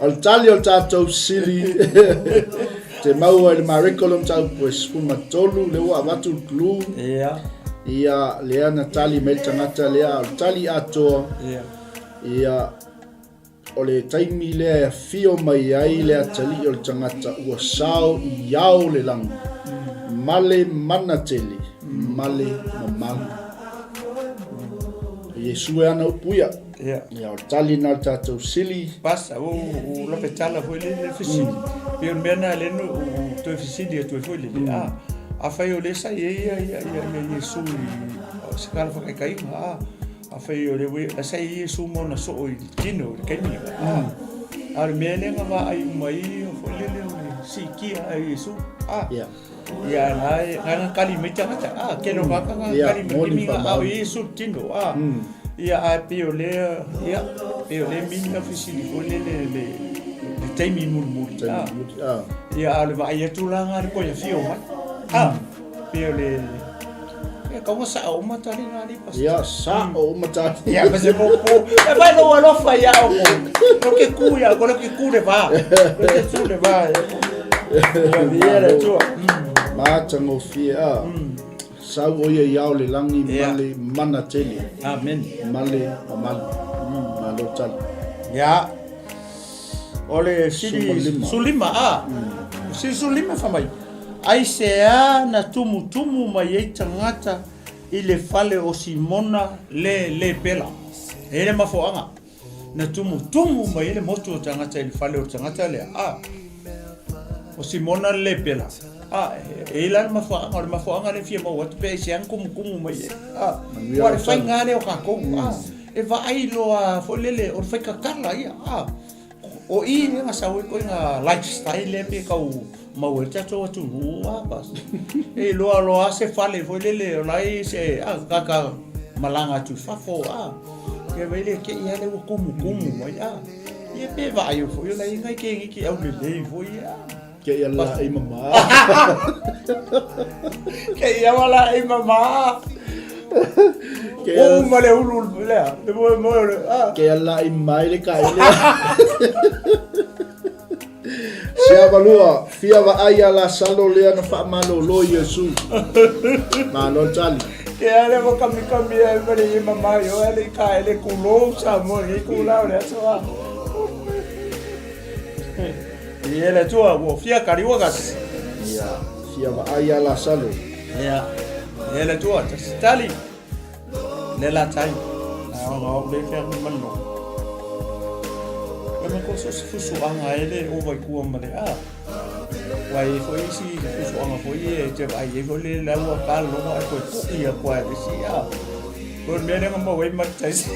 Al talio tato sili. Te mau ele maricolum tau pues fuma tolu le wa watu glue. Ia. Ia lea na tali mai tangata lea al tali ato. Ia. Ia o le taimi lea fio mai ai lea tali o le tangata ua sao i au le langu. Male manateli, male mamang. Iesu e ana upuia. Ia o tali na tatou sili. Pasa o la petala foi le fisili. Pe mena le no to fisili to foi le. A fai o le sa ia Iesu se kala fa kai a fai o le sa Iesu mo na so o kino kai ni. Ar mena nga ai mai foi le si kia Iesu. Ia nga kali me tangata ke no ka kali me a Iesu tino ia a pio le minga fisili ko le taimi mul ia ale vai tu langa ko ia fio ma pio le e ka wasa o mata le ngani pas ia sa o mata ia pa se po e vai no fa ia o no ke ku ia ko ke ku le va ko ke tu le va ia le tu Mata ngofia sau o ia iau le langi male manateli. Amen. Male amal. Malo tal. Ya. ole sili sulima si sulima famai ai sea na tumu mai ai tangata i le fale o Simona le pela ele mafoanga na tumu mai le motu o tangata i le fale o tangata le o Simona le pela e la mafoanga le fia mo wat pe siang kumu mai wa le fai ngale o ka ko e va ai loa fo lele o fai kakala ia o i nga sawe ko nga lifestyle le pe kau mau e tato tu pas e loa se fale fo lele o lai se kaka malanga tu fafo ke vele ke ia le kumu mai ia pe va ai fo lai ngai ke ki au le fo ia ke ia la i mama ke ia wala i mama male ulu lea le mo ke ala i mai le kai le sia valua fia va ai ala salo le na fa malo lo Yesu malo tali ke ale mo kami e vele i mama yo ale kai le kulo sa mo i kula le so ele tua wo fia kariwagas ya fia va ai ala salo ya ele tua tali le la tai o le fer mano me ko so fusu anga ele o vai ku ma le wai foi si fusu anga foi e te vai e le la wa ka lo ma ko ia ko e si ko me le ma wai ma tai si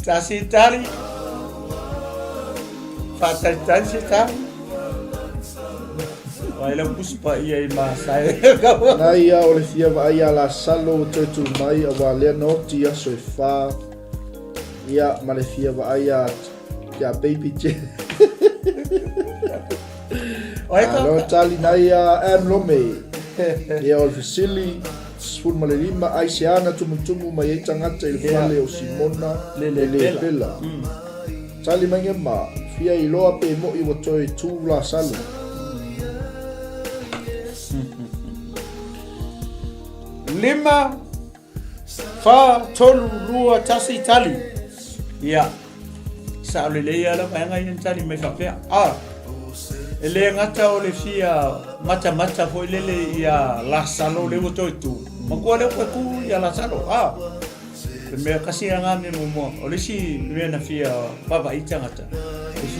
ta si tali fa tai si tali ai la puspa ia I masai na ia o le fia va ia la salo tu mai wa le no tia so fa ia ma le fia va ia ya baby je ai ka no tali na ia am lo me ia o fisili sul ma le lima ai siana tumu mai e tangata il fale o Simona le pela tali mangema fia I loa pe mo I wotoi tu la salo lima fa tolu rua tasi tali ia sa le ia la mai ngai tali me fa ele ngata o le fia mata foi lele ia la salo le moto tu mako le ku ia la salo me kasi nga me mo o le si le na fia baba itangata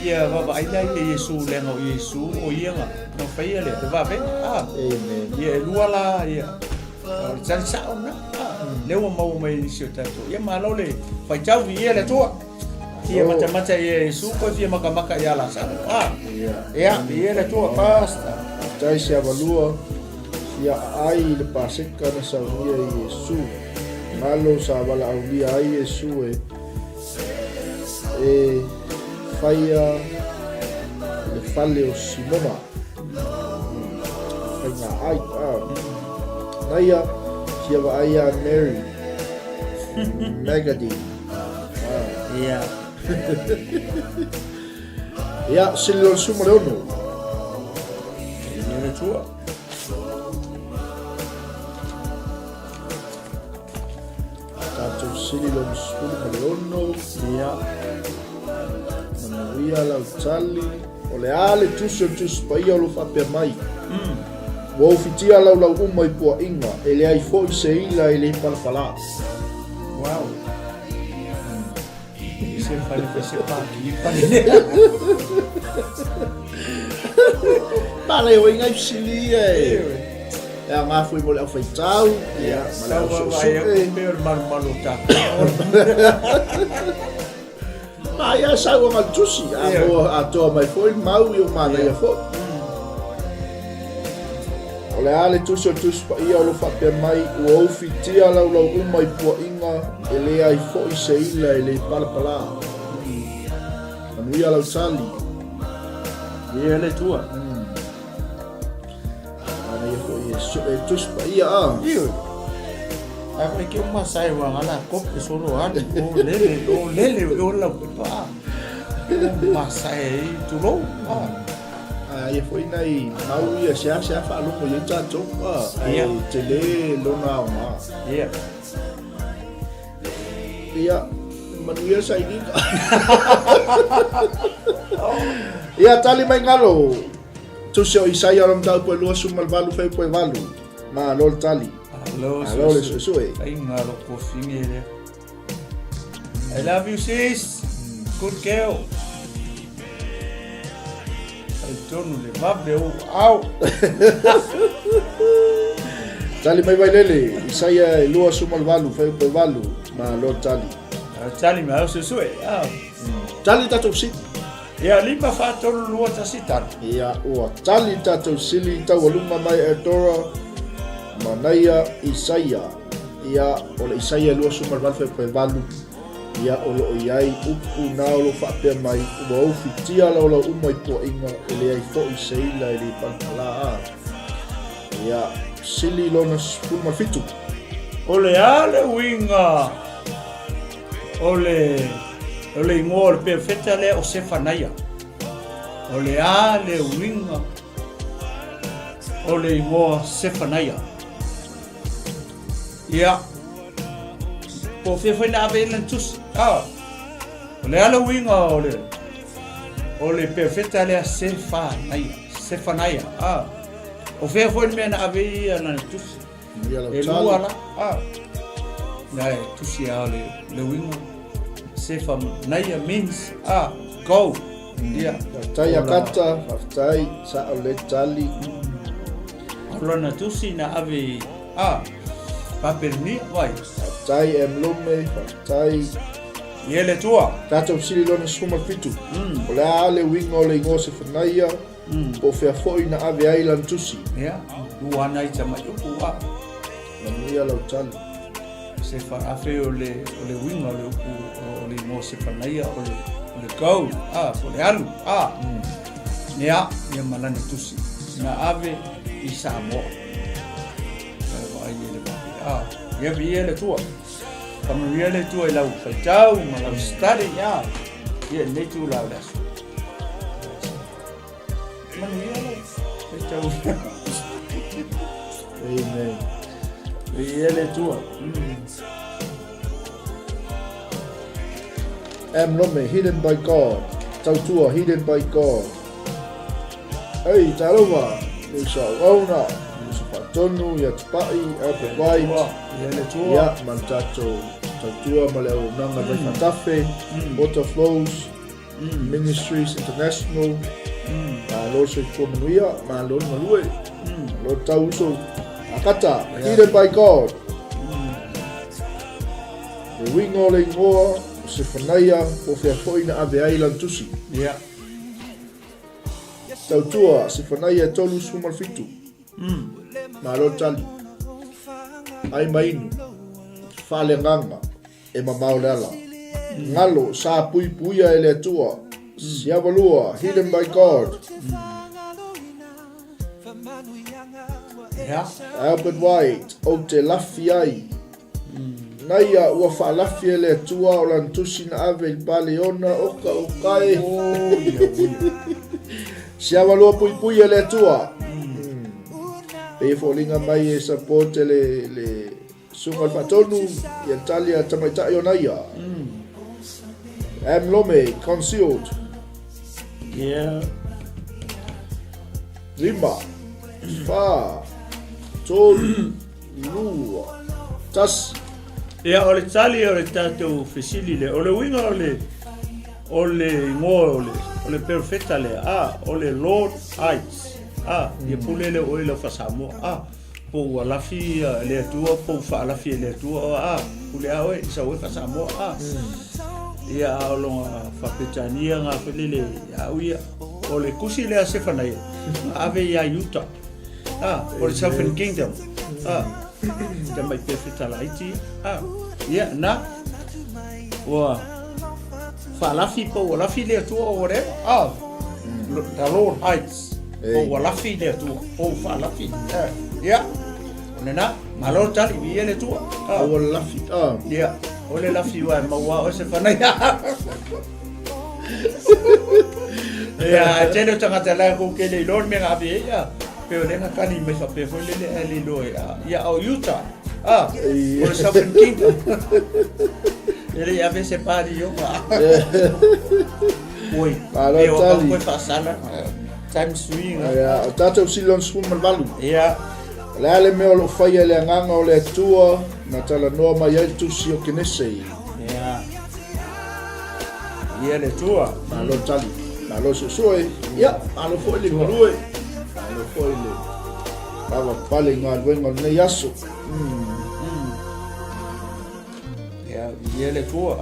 fia baba ai le Yesu le ngo Yesu o ia no fa ia le va be amen ia luala ia san sao na le o mau mai si tato ia malo le fa chau vi le tua ia mata Yesu ko fia maka ia la salo ia le tua pasta tai sia valua ia ai le paseka na sa via Yesu malo sa vala au via ai Yesu e faia le fale o Simona faia ai naia sia va ai a Mary Magdalene ia silo sumo leono le tua tato silo sumo leono ia ia la tali o le ale tuso pa ia lo fa pe mai wo fitia la mai po inga ele ai fo se ila ele palpala wow se fale se pa pale o inga sili e nga foi mo le fa tau ia ma la so pe mal ta ia sa o matusi a to mai foi mau yo mana ia fo ole ale tuso pa ia lo fa pe mai o fitia la mai po inga ele ai fo se ila ele pala anu ia la sali ia le tua ana ia fo ia tuso pa ia ai ke uma sai wa ngala ko solo an o lele o la pa masai tu lo ai foi nai au ia sia fa lo mo ia tato ai tele lo na ma ia manuia saini ia tali mai ngalo tusi o Isaia lam tau po lua sumal valu fai po valu ma lol tali Hello, lol so e ai ngalo ko finge I love you sis. Good girl. I don't know the au. tali mai vai lele Isaia lua sumal valu fai po valu ma lol tali Tali ma so tali tatu sit Ya lima fatol lua tasitan. ia ua tali tatu sili tau alunga mai e tora manaya Isaia ia ole Isaia lua sumal valu fai po valu ia olo iai upu na olo whapea mai ua ofi tia la ola umai po inga ele ai fo i seila ele pankala a ia sili lona spulma fitu Ole ale winga. Ole ingol perfecta le o sefanaya. Ole ale winga. Ole ingol sefanaya. Ya. Po fe na velen tus. Ole ale winga ole perfecta le sefanaya. O fe foi me na ave na tus. ia la E tali lua la, Nai, tusi a le winga. Sefa naia means, go. Ia. tai akata tai sa ole tali Lona tusi na ave, paperni, vai. tai emlome tai Iele tua. tatu sili lona spulma fitu ole ale winga ole ingo se whanaia po fea foi na ave ailan tusi Ia, lua nai tama yoku wa. ia la tali Sefa afe ole winga ole uku, ole mo sefa naia, ole go, ole alu, Ia, ia malana tusi. Na ave i Samoa. Ai ele ba. Ia vi ele tua. Kama ele tua lau faitau, malau stare ya. Ia nei tu lau das. Manu ele faitau. amen Vi ele tua. emlome hidden by God tautua hidden by God ei talowa usa ona usa patonu ya tupai apa vai Ele tua. ya mantato tautua maleo nanga vai fatafe water flows ministries international lo se komunia ma lo malue lo tauso akata hidden by God the wing all in more se whanaia o whea whoina ave ailan tusi. Ia. Tautua se whanaia tolu sumal fitu. Ma alo tali. Ai mainu. Whale nganga. E mamau leala. Ngalo sa pui puia ele atua. Siavalua. Hidden by God. Ia. Albert White. O te lafi ai. Naia ua whaalafi ele atua o lan tusi na ave il pale ona oka o kai. Siavalua pui pui ele atua. Pe folinga mai e support le sungal fatonu ia talia tamaitai o naia. Emlome concealed. Ia. Lima. Fa. Tolu. Lua. Tas. Ia ole tali ole tatou fesili le ole winga ole ngo ole perfecta le ole Lord Heights ia pulele ole la fasamo po wala fi le tua po fa la fi le tua pule oe sa we fasamo ia lo fa petania nga pelele ia ole kusi le se fanai ave ia Utah ole Southern Kingdom Jamai perfecta la iti ia na wa falafi po wala fi le tu o re the Lord Heights o wala fi le tu o falafi ia nena malo tali vi le tu o wala fi ia o le la fi wa ma wa o se fana ia tele tanga tala ko ke le Lord me ngabe ia pero le ngakani me fa pe fo le lo ia o Utah o Southern Kingdom Ele ia ver se pari yo ma. Oi. Malo Eu tali. vou passar na time swing. Ia, o tātou silon suma valu. Ia. Le ale mea lo whaia le anganga o le atua, na tala noa mai ai tusi o kenesei. Ia. Ia le tua. Malo tali. Malo susue. Ia, malo fo le korue. Malo fo le. Kawa pale ngā luenga nei aso. Ia le tua.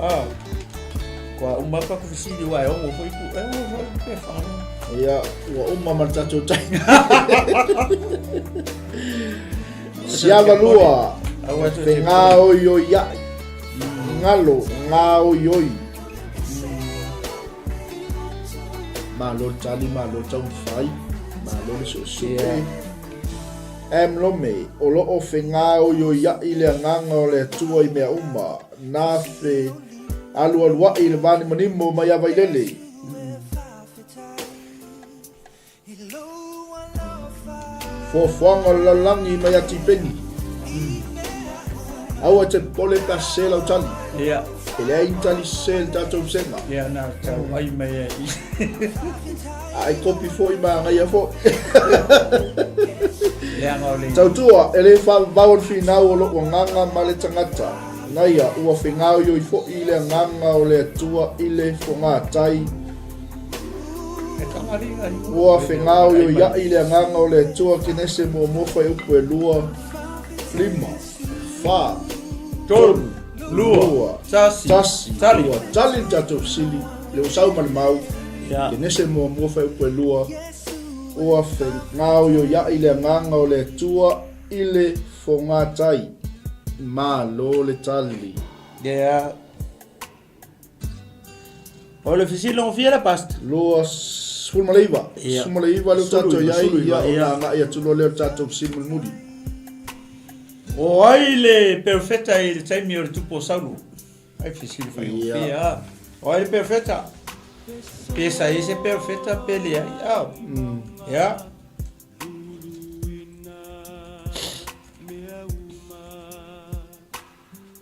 Kwa umaka ku fisili wa o foi ku pe fa. Ia, ua uma ma tātou tai. Siava lua. Pe ngā oi oi iai. Ngalo, ngā oi oi. Malo tali, malo tau whai. Malo le sosuke. Lome, o loo whi ngā oi oi iai le nganga o le atua I mea uma. Nā whi alu alua I le vani manimo mai awai lele. Fuafuanga lalangi mai ati peni. Aua te pole ka sela o tali. Ia. Ele ai tali sel tātou senga. Ia na tau ai mai ai. Ai kopi foi ma ngai a fo. Ia ngau le. Tau tua, ele fa vawon fi nau o loko nganga ma le tangata. Ngai a ua fi ngau yo I fo I le nganga o le atua I le fo ngā tai. Ua fi ngau yo ia I le nganga o le atua kinese mo mofa I upu e lua. Lima. Fa. Tonu. Lua. Tasi. Tali. Lua. Tali tātou sili. Le usau mali mau. Ia. Kinese mo mofa I upu e lua. Ua fi ngau yo ia I le nganga o le atua I le fo ngā tai. Ma lo le tali. Ia. O le fisilo o fiera pasta. Loa Sumaleiva. Ia. Sumaleiva le tato Sulu, iai sulu, ia ia. o nga ia tulo le tato simul mudi. O ai le perfetta I le taimi o le tupo saulu. Ai fisilo fai o Ia. fia. O ai le perfetta. Pesa ese perfetta pele ai. Ia.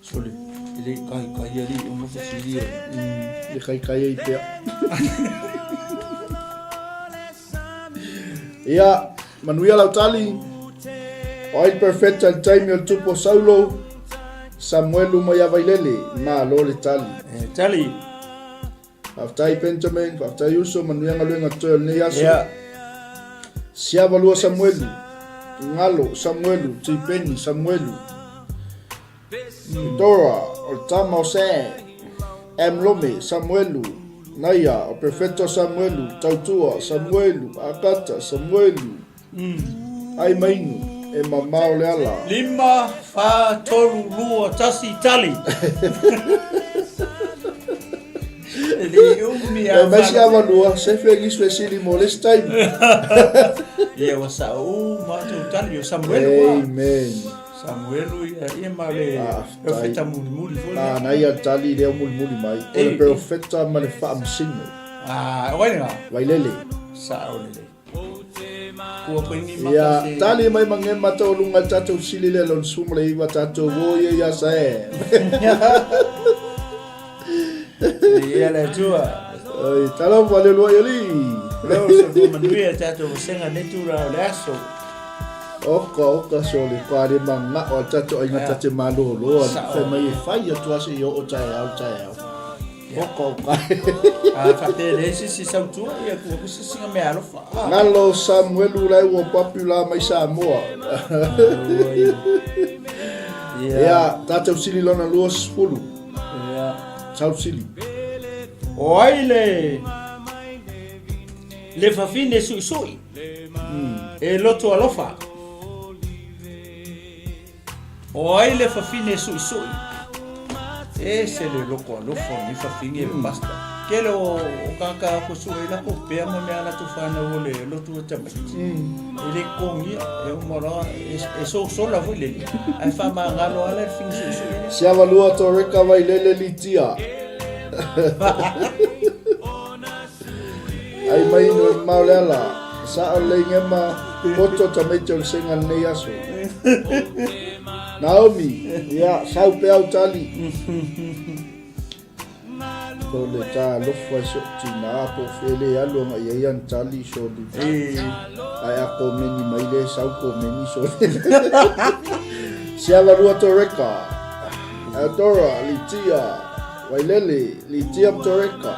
Sule. Ele kai ali o mo fisilo. Le kai ai pea. Ia manuia lau tali. O ai perfecta il time o tupo saulo. Samuelu mo ia vailele. Ma lo le tali. Tali. Aftai Benjamin, aftai Yuso, manuia ngaluenga toi al nei aso. Ia. Siava lua Samuelu. Ngalo Samuelu, Tipeni Samuelu. Dora, o tama o se. Lome Samuelu. Naya, o perfetto Samuelu. Tautua Samuelu. Akata Samuelu. Ai mainu, e mamao le ala. Lima, fa, tolu, lua, tasi, tali. Ele umi E mai siava lua, se fegis fesili mo les time. Ia wasa matu tali o Samuelu. Amen. Samuelu ia male. Eu feta muli foi. Naya tali leo muli mai. O le perfetta ma le fa amsino. Oina. Vailele. Sa olele. Ko poingi Ia, tali mai mangema to lunga tatou sili le lon sumle iwa tatou voye ia sae. Ia le tua. Ai, tala vale lua yali. Leo se manuia tatou senga netura le aso. Oka sole kware manga o tatou ai ngata te malo lo. Fe mai fai atu ase yo o tai au. Oka. Fate le si sautua ia ku si singa me alofa. Ngalo Samuelu lai o popular mai Samoa. Ia, tatou sili lona lua spulu. Ia. Tau sili. O aile le fafine sui e loto alofa o aile fafine sui e se le loko alofa ni fafine basta que lo kaka ko sui la ko pe mo me ala tu fana o le loto tamai ele komia e o mora e so la foi le ai fa mangalo ala fin sui Siava lua to reka vai lele litia. Ai mai no maulela sa le ngema poto tameto senga nei aso. Naomi, ia sau pe au tali. to le ta lo fa so tina po fele ya lo nga yan tali so di ai a ko meni mai le sa ko meni so sia va ru toreka adora litia wailele litia toreka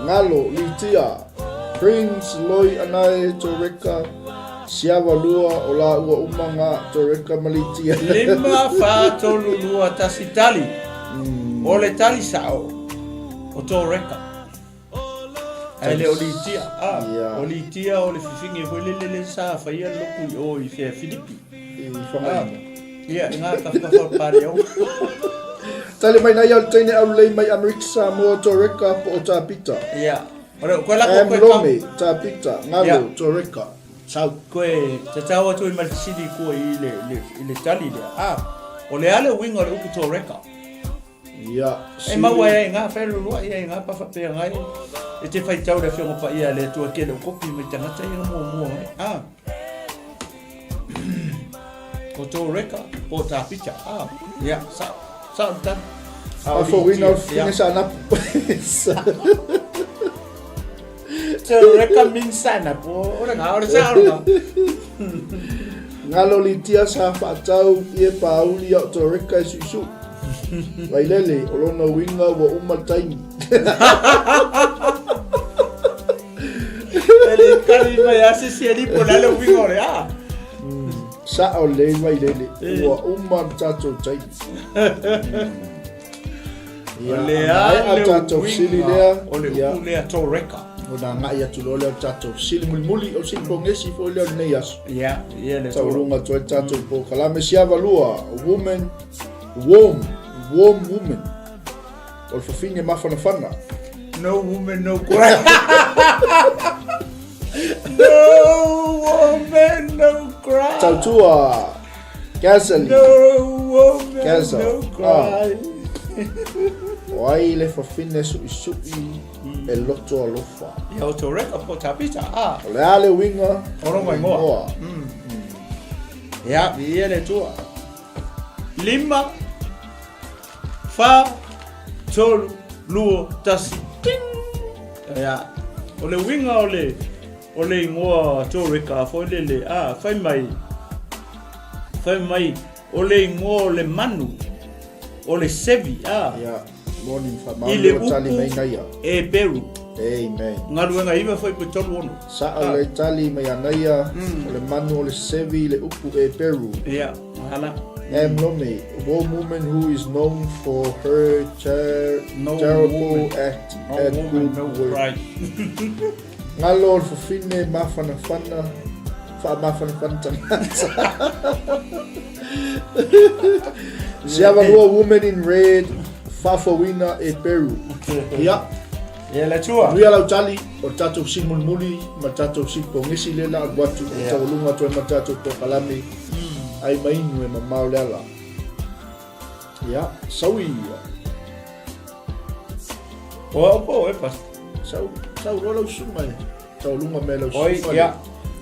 ngalo litia prince loi anai toreka sia valua o la ua umanga toreka malitia lima fa tolu lua tasitali o le tali sao o toreka ele o litia o litia o le fifingi foi le sa fa ia loku o i fe Filipi ia nga ka pare o tali mai na ia tene au lei mai Amerika mo toreka po tapita ia ora ko la ko tapita ngalo toreka sau koe te tau atu i Malfisidi ko i le tali le o le ale winga o le upu toreka e maua e ngā whairu rua ia e ngā pawhapea ngai e te whai tau le whionga pa ia le tua kele o kopi me tangata i mua mua ngai ko toreka po tapita ia sa tan fo wina o fina sa na toreka minsana po ora nga ora sa ora ngalo litia sa fatau e pauli o toreka susu wailele o lona winga wa umatai ele kari mai asisieri po lale winga le sa o le wailele wa umatato tai ole ale tato sili lea ole ule toreka o na ngai atu lole o tato sili muli o sili pongesi fo le nei aso ia le taurunga to tato po kalame sia valua woman warm woman o fafine mafana fana no woman no cry no woman no cry tautua Gasly no woman no cry wai le fafine su e loto alofa ia o toreka po tapita le ale winga oro mai moa ia le tua lima fa tolu luo tasi ia o le winga o le ingoa toreka fo le fai mai o le ingoa le manu o le sevi ia morning fa mau tali mai ngai e Peru amen ngaluenga iwa foi pe tolu ono sa le tali mai anaia o le manu o le sevi le upu e Peru ia hala Nome, a woman who is known for her terrible act at good work. Ngalo for fine mafana fana tanasa. Siavalua woman in red, Fafawina e Peru. Yeah. La tua. Ria lau tali o tatou simul muli, ma tatou sipo ngisi lela watu o taulunga toi ma tatou to kalame. Ai mai nue ma maulela. Ya, sawi. O e pas. Sau rola sumai. Taulunga melo sumai. Oi, ya.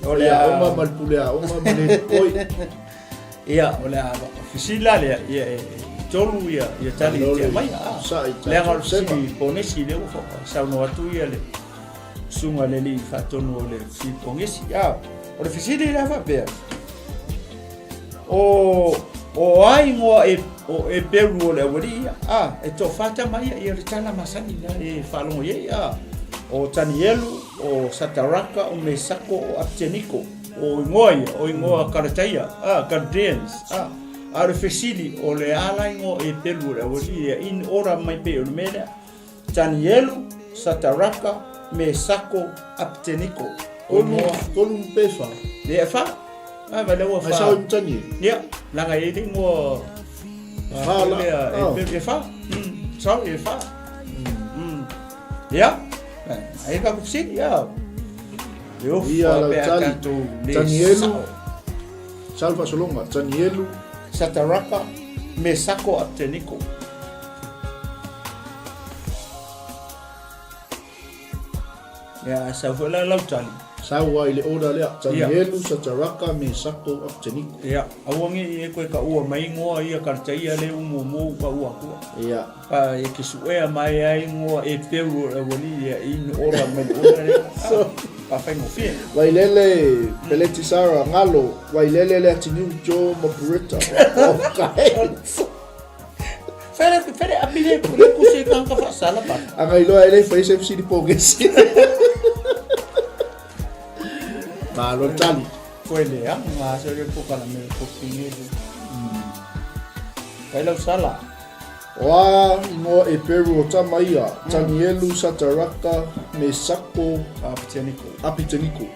Olha, uma malpulea, uma mele. Oi. Ya, olha, fisila le ya tolu ya tali te mai le ngal si ponesi le fo sa no atu ya le sunga le li fatonu le si ponesi ya o le fisili la fa pe o ai ngo e Peru le wori e to fata mai ya ritana masani na e falongo ye ya o Tanielu o Sataraka o Mesako o Apteniko o ingoa karataia Guardians Are fesili o le alaingo e Peru le wori in ora mai pe o mena Tanielu Sataraka Mesako Apteniko o tolu pefa le fa va le fa sa tani ya la ga e dingo fa la e fa so e fa ya ai ka kupsi ya yo fa pe atanto Tanielu salva solonga Tanielu Sataraka Mesako Apteniko ya sa fue la lautali Saua i le ora lea, Tanielu, Sataraka, me Sako, Apteniko. Ia, awangi i koe ka ua mai ngoa ia kartaia le umo ka ua kua. Ia. Pa e ki suea mai ai ngoa e peru e wali ia in ora mai ora le. So, pa whaingo fia. Wailele, Peleti Sara, Ngalo, Wailele le atinu Joe Mapurita. Okay. Fere apile pule puse ka ka fasala pa. Anga iloa ele fa SFC di pogesi. Malo tali. Foi le ang nga se le ko kala me ko pingi. Kaila sala. Wa ingo e Peru o Tamaia, Tanielu, Sataraka, me Sako, Apiteniko.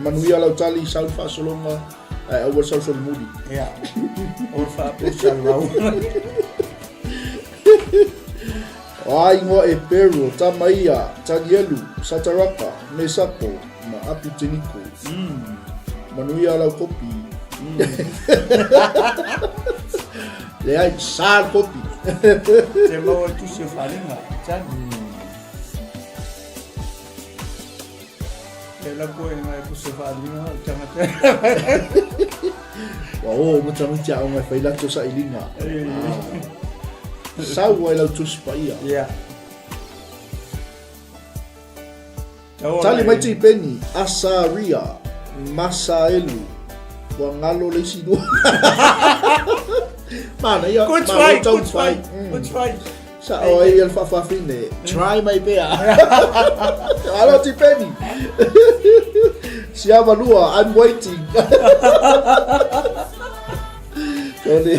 Manuia lau tali sau fa solonga, au sau sol mudi. Ya. O fa pusa lau. Wa ingo e Peru o Tamaia, Tanielu, Sataraka, me Sako, ma Apiteniko. Manuia lau kopi. Le ai sal kopi. Te mau tu se faringa, chan. La koe ngai ku se faringa, tangata. Wow, macam o mai fai lato sa ilinga. Sau ai lau tu spaia. Ya. Tali mai ti peni, Asaria, Masaelu, Wangalo le sino. Mana ya? Good fight. Sa oi el fa fine. Try my bear. Alo ti peni. Siapa lua? I'm waiting. Kali.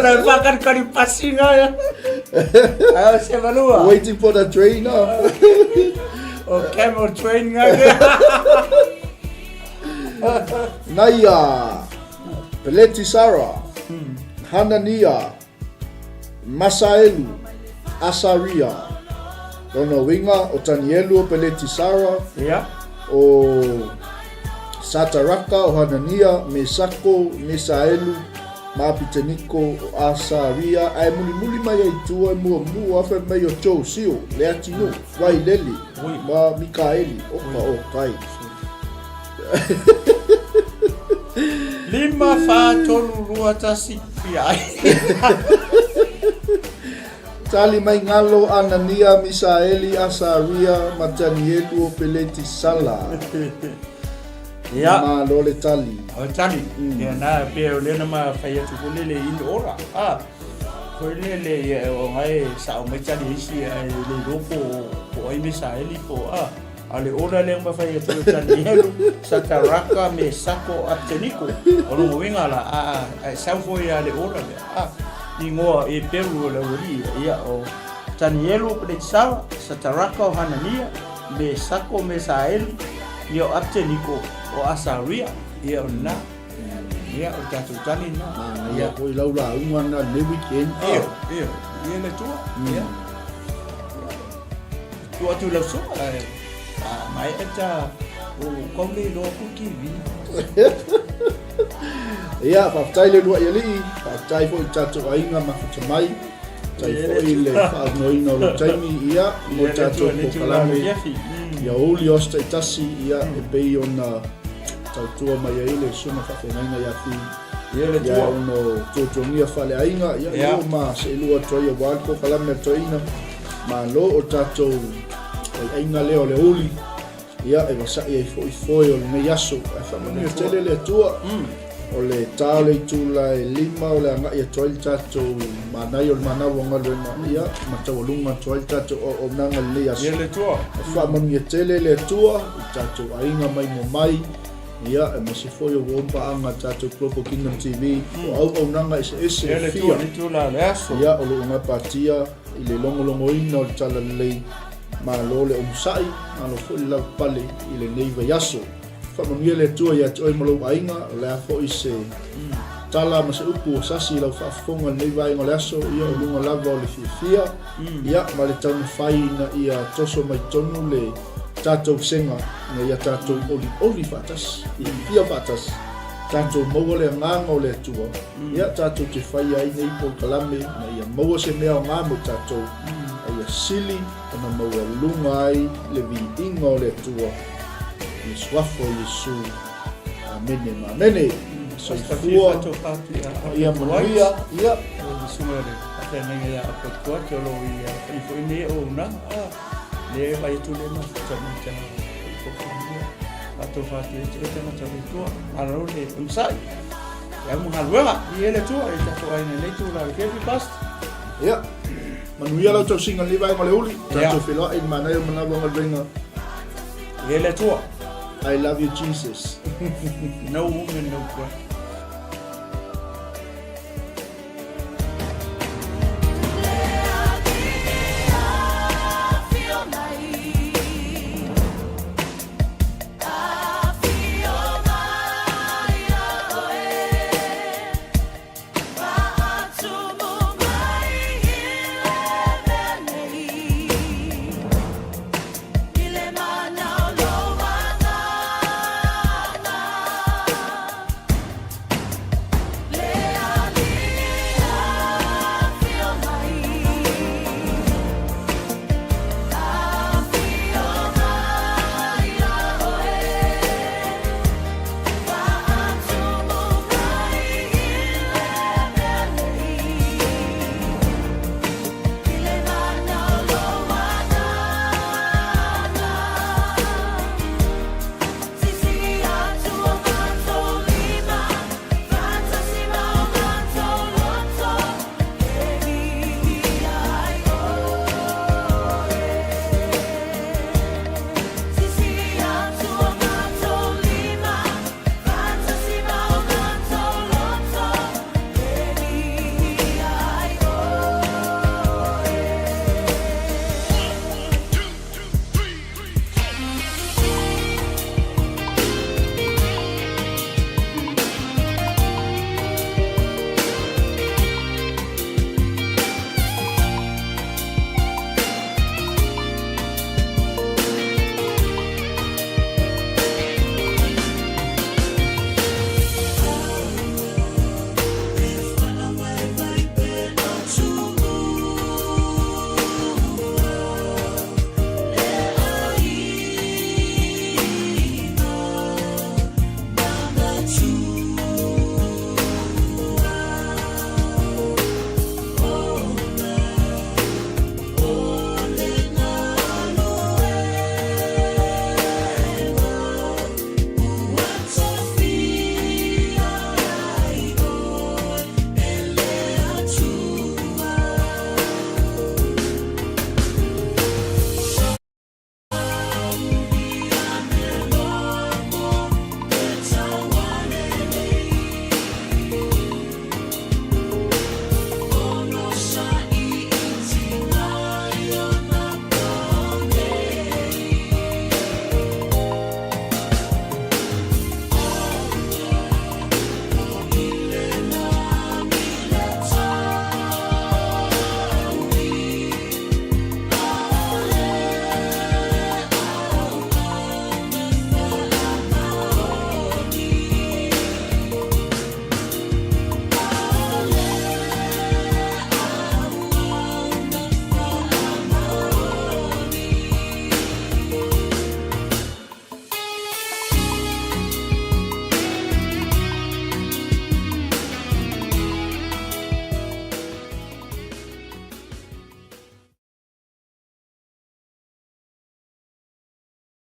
Lepakan kali pasinga ya. Ayo siapa lua? Waiting for the train now. Camel train nga. Naya. Peleti Sara. Hanania, Masaelu, Asaria, Dona Winga, o Tanielu, o Peleti Sara, o Sataraka, o Hanania, Mesako, Mesaelu, Mapiteniko, o Asaria, ai muli mai ai tua, mua afe mai o Joe Sio, le atinu, Wailele, ma Mikaeli, opa o kai. 5 tolu rua tasi piai. Tali mai Ngalo, Anania, Misaeli, Asaria, Matanielu, o Peleti Sala. Ya. Ma lole tali. O tali. Ya na pe o le na ma fai tu lele in ora. Ko lele o ngai sa o mai tali isi le ropo o ai Misaeli po ale ora le ma fai tu Tanielu, Sataraka, me Sako, Apteniko. Ono winga la sa foi ale ora le ingoa e Peru le uri ia o Tanielu Peleti Sara, Sataraka, o Hanania, me Sako, Mesaeli, ia o Apteniko o Asaria ia o na ia o tatu tani na ia ko lau la una le weekend ia le tua ia tua tu la so mai eta o kole lo kuki vi ia pa tai le lua ili pa tai fo tatu ainga ma futa mai tai fo ile pa noi no lo taimi ia mo tatu ko kalame ia oli osta tasi ia e bei ona tautua mai ile suma fa fenanga ia fi ia le tua no totongia fale ainga ia o ma se lua troia wal ko kalame toina ma lo o tatu ai ainga leo le oli ia e wasa ia foi o le yaso e fa mani tele le tua o le tale tula e lima o le anga ia toil tato manai o mana wonga le ia matawalunga toil tato o nanga le yaso ia le tua fa mani tele le tua tato ainga mai mo mai ia e masi foi o wompa anga tato Global Kingdom TV o nanga ese ia le tua ni tula le aso ia o lo nga patia i le longo ina o tala lei ma lo le umsai ma lo foi la pale i le neiva yaso fa mani le tua ia toi malo ainga le fo i se tala ma se upu sasi la fa fonga neiva inga le aso ia o lunga lava o le fia ia ma le tau fai na ia toso mai tonu le tatou senga na ia tatou oli fatas ia fatas tatou maua le nganga o le tua ia tatou te fai ai nei po kalame na ia maua se mea o ngā mo tatou ia sili ona maua lunga ai le vi inga o le tua le swafo Yesu. Amene, amene. So Pasta fua to pati ia manuia, ia. o sumere ate ngai ya ko ko to lo ia i ko ni o na le vai tu le ma ta ma ta ko ko ni ato fati e te ma ta to aro le umsai ya mo halwa i ele tu e ta to ai nei tu la ke fi past Ia. Manuia lau tau singa li vai ma le uli. Ia. Tau whiloa in mana ia mana wanga ringa. ele tu I love you Jesus. no woman no cry